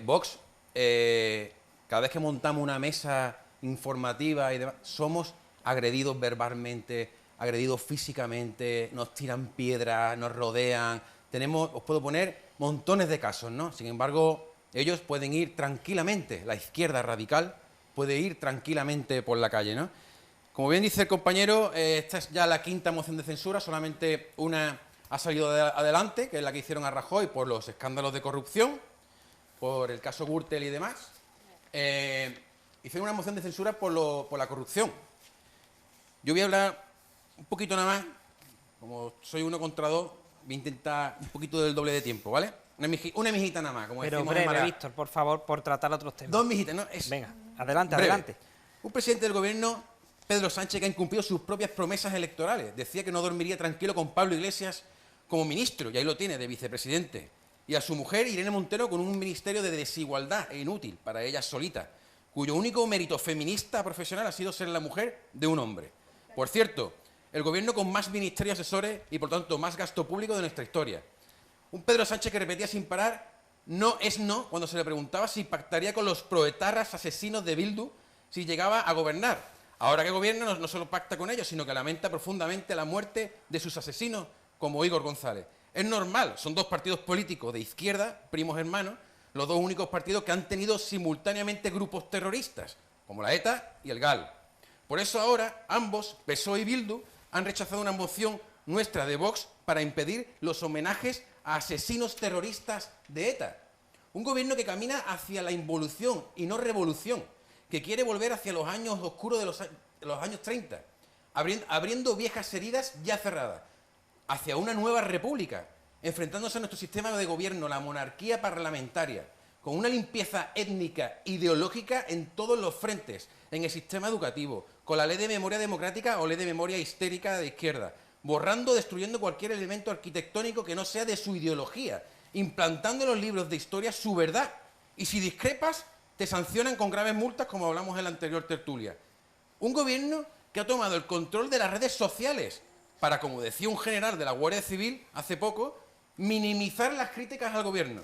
Vox, cada vez que montamos una mesa informativa y demás, somos agredidos verbalmente, agredidos físicamente, nos tiran piedras, nos rodean. Os puedo poner montones de casos, ¿no? Sin embargo, ellos pueden ir tranquilamente, la izquierda radical puede ir tranquilamente por la calle, ¿no? Como bien dice el compañero, esta es ya la quinta moción de censura, solamente una ha salido adelante, que es la que hicieron a Rajoy por los escándalos de corrupción, por el caso Gürtel y demás. Hicieron una moción de censura por la corrupción. Yo voy a hablar un poquito nada más, como soy 1 contra 2, voy a intentar un poquito del doble de tiempo, ¿vale? Una mijita nada más, como pero decimos breve, en Málaga. Víctor, por favor, por tratar otros temas. 2 mijitas, ¿no? Venga, adelante, breve. adelante. Un presidente del gobierno, Pedro Sánchez, que ha incumplido sus propias promesas electorales. Decía que no dormiría tranquilo con Pablo Iglesias como ministro, y ahí lo tiene, de vicepresidente. Y a su mujer, Irene Montero, con un ministerio de desigualdad e inútil para ella solita, cuyo único mérito feminista profesional ha sido ser la mujer de un hombre. Por cierto, el gobierno con más ministerios asesores y, por tanto, más gasto público de nuestra historia. Un Pedro Sánchez que repetía sin parar no es no cuando se le preguntaba si pactaría con los proetarras asesinos de Bildu si llegaba a gobernar. Ahora que gobierna no solo pacta con ellos, sino que lamenta profundamente la muerte de sus asesinos, como Igor González. Es normal, son 2 partidos políticos de izquierda, primos hermanos, los 2 únicos partidos que han tenido simultáneamente grupos terroristas, como la ETA y el GAL. Por eso ahora ambos, PSOE y Bildu, han rechazado una moción nuestra de Vox para impedir los homenajes a asesinos terroristas de ETA. Un gobierno que camina hacia la involución y no revolución, que quiere volver hacia los años oscuros de los años 30, abriendo viejas heridas ya cerradas, hacia una nueva república, enfrentándose a nuestro sistema de gobierno, la monarquía parlamentaria, con una limpieza étnica, ideológica en todos los frentes, en el sistema educativo, con la ley de memoria democrática o ley de memoria histérica de izquierda, borrando, destruyendo cualquier elemento arquitectónico que no sea de su ideología, implantando en los libros de historia su verdad. Y si discrepas, te sancionan con graves multas, como hablamos en la anterior tertulia. Un gobierno que ha tomado el control de las redes sociales para, como decía un general de la Guardia Civil hace poco, minimizar las críticas al gobierno.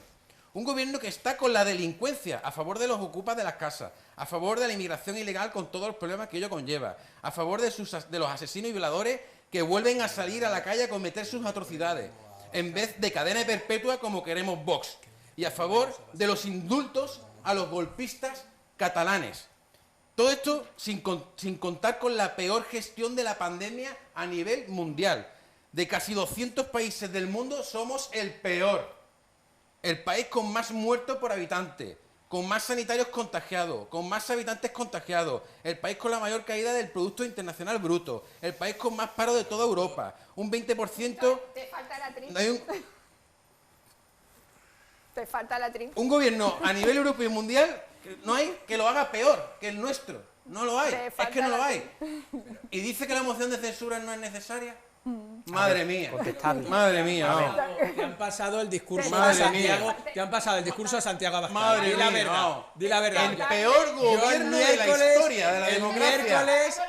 Un gobierno que está con la delincuencia, a favor de los ocupas de las casas, a favor de la inmigración ilegal con todos los problemas que ello conlleva, a favor de los asesinos y violadores que vuelven a salir a la calle a cometer sus atrocidades, en vez de cadena perpetua como queremos Vox, y a favor de los indultos a los golpistas catalanes. Todo esto sin contar con la peor gestión de la pandemia a nivel mundial. De casi 200 países del mundo somos el peor. El país con más muertos por habitante, con más sanitarios contagiados, con más habitantes contagiados, el país con la mayor caída del Producto Internacional Bruto, el país con más paro de toda Europa, un 20%... Te falta la trin. Te falta la trin. Un gobierno a nivel europeo y mundial, no hay que lo haga peor que el nuestro. No lo hay, es que no lo hay. Y dice que la moción de censura no es necesaria. Madre mía. contestarle. Madre mía. vamos. Te han pasado el discurso Madre de Santiago. mía. Te han pasado el discurso de Santiago Abascal. Madre Di la mía, verdad. vamos. Di la verdad. El peor gobierno de la historia de la democracia.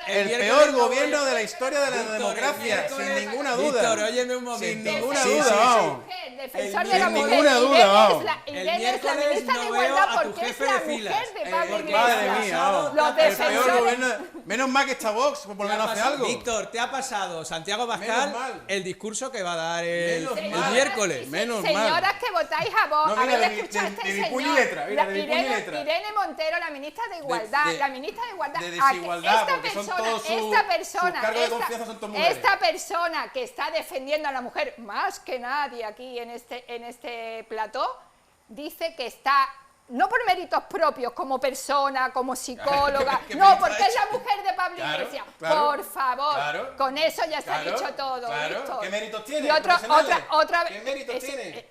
El peor gobierno de la historia de la democracia, sin ninguna duda. Víctor, óyeme un momento. Sin ninguna Sí, duda, sí, sí. vamos. Defensor El- de la sin mujer. ninguna duda, vamos. El Irene es la miércoles ministra de no veo Igualdad a tu porque es jefe la de mujer filas. de Pablo Porque Iglesias. Madre mía, vamos. Los El peor defensores. gobierno. Menos mal que está Vox, por lo menos hace algo. Víctor, te ha pasado Santiago Abascal Menos mal. el discurso que va a dar el Menos mal. miércoles. Menos mal. Señoras que votáis a Vox, No, mira, habéis de mi- escuchado a de- este de mi señor. puño y letra, mira, La de mi puño y Irene, letra. Irene Montero, la ministra de Igualdad, de- la ministra de Igualdad. de a que desigualdad, esta porque son persona, todos sus- esta sus persona, cargos de esta- confianza son todas mujeres. esta persona que está defendiendo a la mujer más que nadie aquí en este plató, dice que está no por méritos propios como persona, como psicóloga, ¿Qué no, mérito porque ha es la hecho? mujer de Pablo Claro, Iglesias. claro, Por favor, claro, con eso ya está claro, dicho todo. claro. Víctor. ¿Qué méritos tiene? Y Profesionales. otra ¿Qué méritos es- tiene?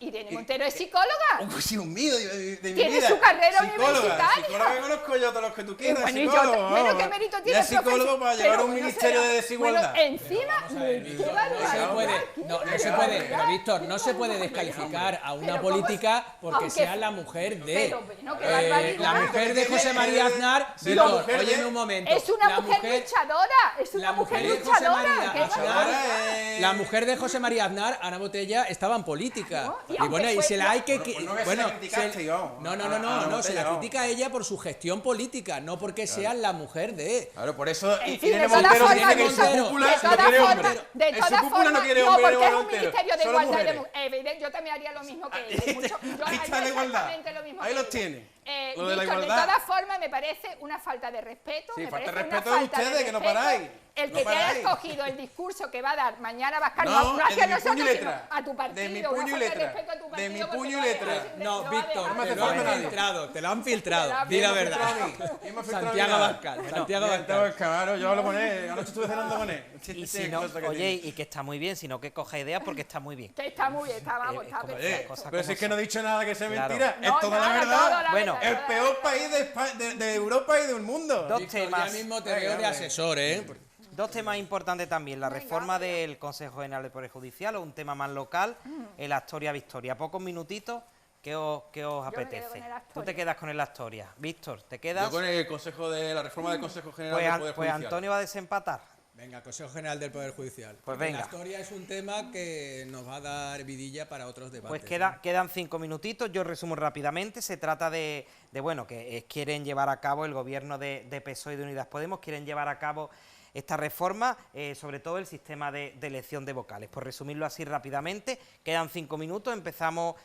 Irene Montero es psicóloga. Oh, pues Dios mío, de mi Tiene vida. su carrera Psicóloga, universitaria. Psicóloga conozco yo todos los que tú quieras. Bueno, y yo, psicólogo, bueno, vamos. ¿qué mérito Ya tiene es psicólogo para llevar Pero un no ministerio será- de desigualdad. Bueno, encima, qué No se barbaridad, puede, qué no se barbaridad. puede, pero Víctor, no se puede descalificar a una Pero ¿cómo política porque aunque- sea la mujer de. Pero bueno, qué barbaridad. La mujer de José María Aznar, Sí, la Víctor, mujer de- óyeme un momento. Es una la mujer luchadora, es una la mujer mujer de José luchadora. María qué Aznar, barbaridad. la mujer de José María Aznar, Ana Botella, estaba en política. No, y Y aunque bueno, y fue- se la hay que. Bueno, pues no veas si la criticaste, vamos. No, A Ana se Botella, la vamos. critica a ella por su gestión política, no porque sea la mujer de. Claro, por eso En fin, Irene de todas Montero formas, dice que en su Víctor, cúpula de no todas quiere formas, hombre. de En su todas cúpula no formas, quiere no, hombre porque es un Montero, ministerio de solo igualdad y de mujeres. evidente, yo también haría lo mismo que Ahí ella. Yo ahí está haría la igualdad. exactamente lo mismo Ahí que los ella. tiene. Lo de la Víctor, igualdad. de todas formas, me parece una falta de respeto. Sí, me falta de parece respeto una de falta ustedes, que no respeto paráis. El No que te haya paráis. escogido el discurso que va a dar mañana Abascal, No, no es hacia de mi nosotros, puño y sino letra. a tu partido. De mi una puño y falta de letra. respeto a tu De partido, mi porque puño y no letra. va- No, va a Víctor, dejar- me hace te lo han falta nadie. filtrado, te lo han Te lo filtrado. han Di la ¿Quién me verdad. filtró a mí? ¿Quién me filtró a mí Santiago nada? Abascal, Bueno, Santiago Mira, Abascal. claro, yo hablo con él. Anoche estuve cenando con él. Y si no, oye, y que está muy bien, sino que coja ideas porque está muy bien. Que está muy bien, está, vamos, Eh, está como- perfecto. cosa Pero como si es que no he dicho nada que sea Claro. mentira. No, Es toda la nada, verdad. toda la Bueno, verdad, El toda la peor verdad. país de Europa y del mundo. Dos Víctor, temas. ya mismo te Venga, veo de hombre. asesor, ¿eh? Dos temas importantes también, la reforma del Consejo General del Poder Judicial o un tema más local, el Astoria-Victoria. Pocos minutitos, ¿qué os me quedo apetece? con el Tú Astoria. te quedas con el Astoria. Víctor, ¿te quedas? Yo con el Consejo de la reforma del Consejo General Pues, del Poder pues Judicial. Antonio va a desempatar. Venga, Consejo General del Poder Judicial. Pues Porque venga. La historia es un tema que nos va a dar vidilla para otros debates. Pues quedan 5 minutitos, yo resumo rápidamente. Se trata de bueno, que quieren llevar a cabo el gobierno de PSOE y de Unidas Podemos, quieren llevar a cabo esta reforma, sobre todo el sistema de elección de vocales. Por resumirlo así rápidamente, quedan 5 minutos, empezamos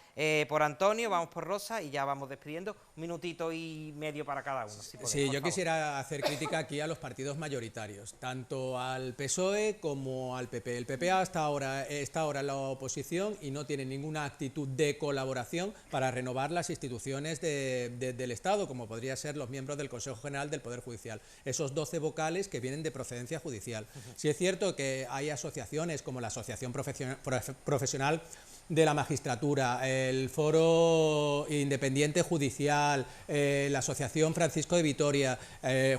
por Antonio, vamos por Rosa y ya vamos despidiendo. 1 minutito y medio para cada uno. Si podemos, Sí, por yo favor. quisiera hacer crítica aquí a los partidos mayoritarios, tanto al PSOE como al PP. El PP está ahora en la oposición y no tiene ninguna actitud de colaboración para renovar las instituciones del Estado, como podría ser los miembros del Consejo General del Poder Judicial, esos 12 vocales que vienen de procedencia judicial. Sí es cierto que hay asociaciones como la Asociación Profesional de la Magistratura, el Foro Independiente Judicial, la Asociación Francisco de Vitoria,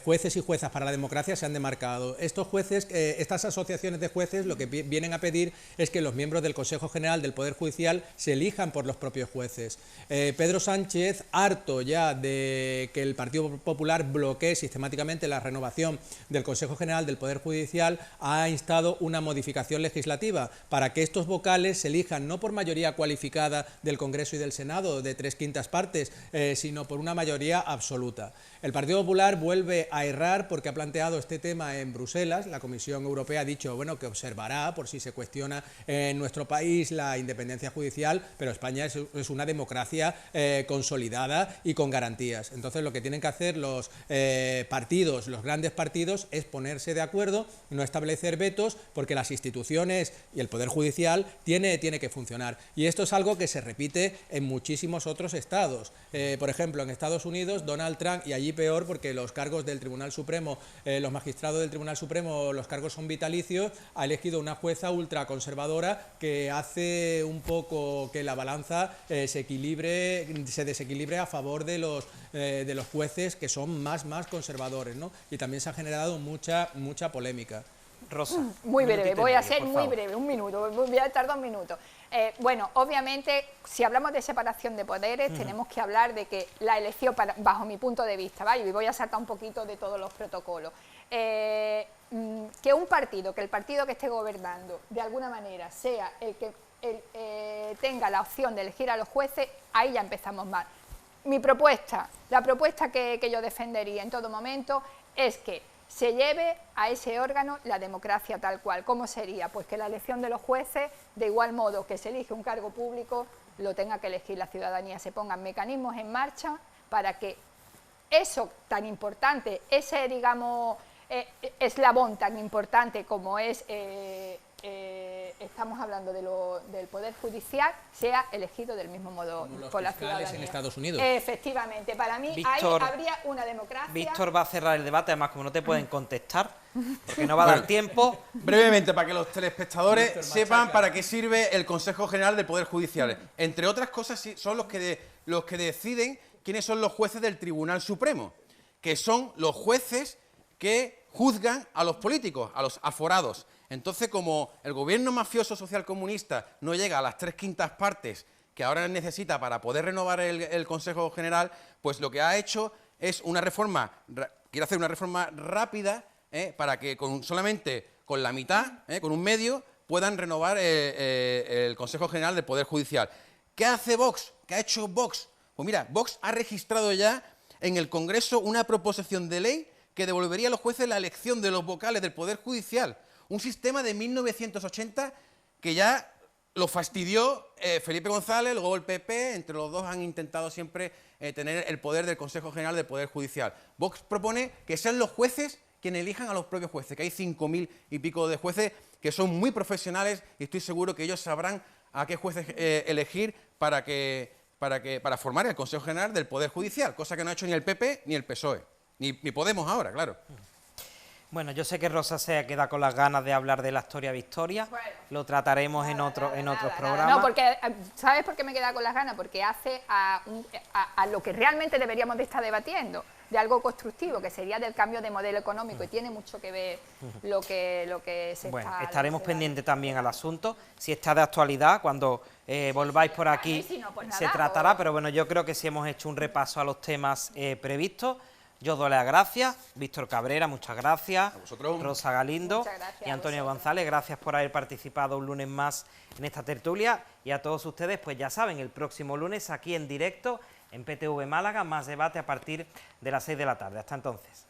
jueces y juezas para la democracia se han demarcado. Estos jueces, estas asociaciones de jueces lo que vienen a pedir es que los miembros del Consejo General del Poder Judicial se elijan por los propios jueces. Pedro Sánchez, harto ya de que el Partido Popular bloquee sistemáticamente la renovación del Consejo General del Poder Judicial, ha instado una modificación legislativa para que estos vocales se elijan no por mayoría cualificada del Congreso y del Senado de 3/5 partes, sino por una mayoría absoluta. El Partido Popular vuelve a errar porque ha planteado este tema en Bruselas. La Comisión Europea ha dicho bueno, que observará por si se cuestiona en nuestro país la independencia judicial, pero España es una democracia consolidada y con garantías. Entonces lo que tienen que hacer los partidos, los grandes partidos, es ponerse de acuerdo, no establecer vetos, porque las instituciones y el Poder Judicial tiene que funcionar. Y esto es algo que se repite en muchísimos otros estados. Por ejemplo, en Estados Unidos, Donald Trump, y allí peor porque los cargos del Tribunal Supremo, los magistrados del Tribunal Supremo, los cargos son vitalicios, ha elegido una jueza ultraconservadora que hace un poco que la balanza se desequilibre a favor de los jueces que son más conservadores, ¿no? Y también se ha generado mucha polémica. Rosa. Muy breve, minutito y voy a medio, ser por muy favor. breve, un minuto, voy a estar 2 minutos. Bueno, obviamente, si hablamos de separación de poderes, tenemos que hablar de que la elección, bajo mi punto de vista, ¿vale? Y voy a saltar un poquito de todos los protocolos. Que el partido que esté gobernando, de alguna manera, sea el que tenga la opción de elegir a los jueces, ahí ya empezamos mal. Mi propuesta, la propuesta que yo defendería en todo momento, es que se lleve a ese órgano la democracia tal cual. ¿Cómo sería? Pues que la elección de los jueces, de igual modo que se elige un cargo público, lo tenga que elegir la ciudadanía. Se pongan mecanismos en marcha para que eso tan importante, ese, digamos, eslabón tan importante como es, estamos hablando del Poder Judicial, sea elegido del mismo modo por la ciudadanía. En Estados Unidos. Efectivamente, para mí Víctor, ahí habría una democracia. Víctor va a cerrar el debate, además como no te pueden contestar, porque no va a dar tiempo. Brevemente, para que los telespectadores sepan para qué sirve el Consejo General del Poder Judicial. Entre otras cosas, son los que deciden quiénes son los jueces del Tribunal Supremo, que son los jueces que juzgan a los políticos, a los aforados. Entonces, como el gobierno mafioso socialcomunista no llega a las 3/5 partes que ahora necesita para poder renovar el Consejo General, pues lo que ha hecho es una reforma, quiere hacer una reforma rápida, para que solamente con la mitad, con un medio, puedan renovar el Consejo General del Poder Judicial. ¿Qué hace Vox? ¿Qué ha hecho Vox? Pues mira, Vox ha registrado ya en el Congreso una proposición de ley que devolvería a los jueces la elección de los vocales del Poder Judicial. Un sistema de 1980 que ya lo fastidió Felipe González, luego el PP, entre los dos han intentado siempre tener el poder del Consejo General del Poder Judicial. Vox propone que sean los jueces quienes elijan a los propios jueces, que hay 5.000 y pico de jueces que son muy profesionales y estoy seguro que ellos sabrán a qué jueces elegir para formar el Consejo General del Poder Judicial, cosa que no ha hecho ni el PP ni el PSOE, ni Podemos ahora, claro. Bueno, yo sé que Rosa se queda con las ganas de hablar de la historia Victoria, Bueno, lo trataremos en otros programas. No, porque, ¿sabes por qué me queda con las ganas? Porque hace a lo que realmente deberíamos de estar debatiendo, de algo constructivo, que sería del cambio de modelo económico, y tiene mucho que ver lo que se bueno, está... estaremos pendientes también al asunto, si está de actualidad, cuando volváis por aquí si no, pues se nada, tratará, pero bueno, yo creo que sí hemos hecho un repaso a los temas previstos. Yo os doy las gracias, Víctor Cabrera, muchas gracias, A vosotros. Rosa Galindo Muchas gracias y a Antonio vosotros. González, gracias por haber participado un lunes más en esta tertulia, y a todos ustedes, pues ya saben, el próximo lunes aquí en directo en PTV Málaga, más debate a partir de las 6 de la tarde. Hasta entonces.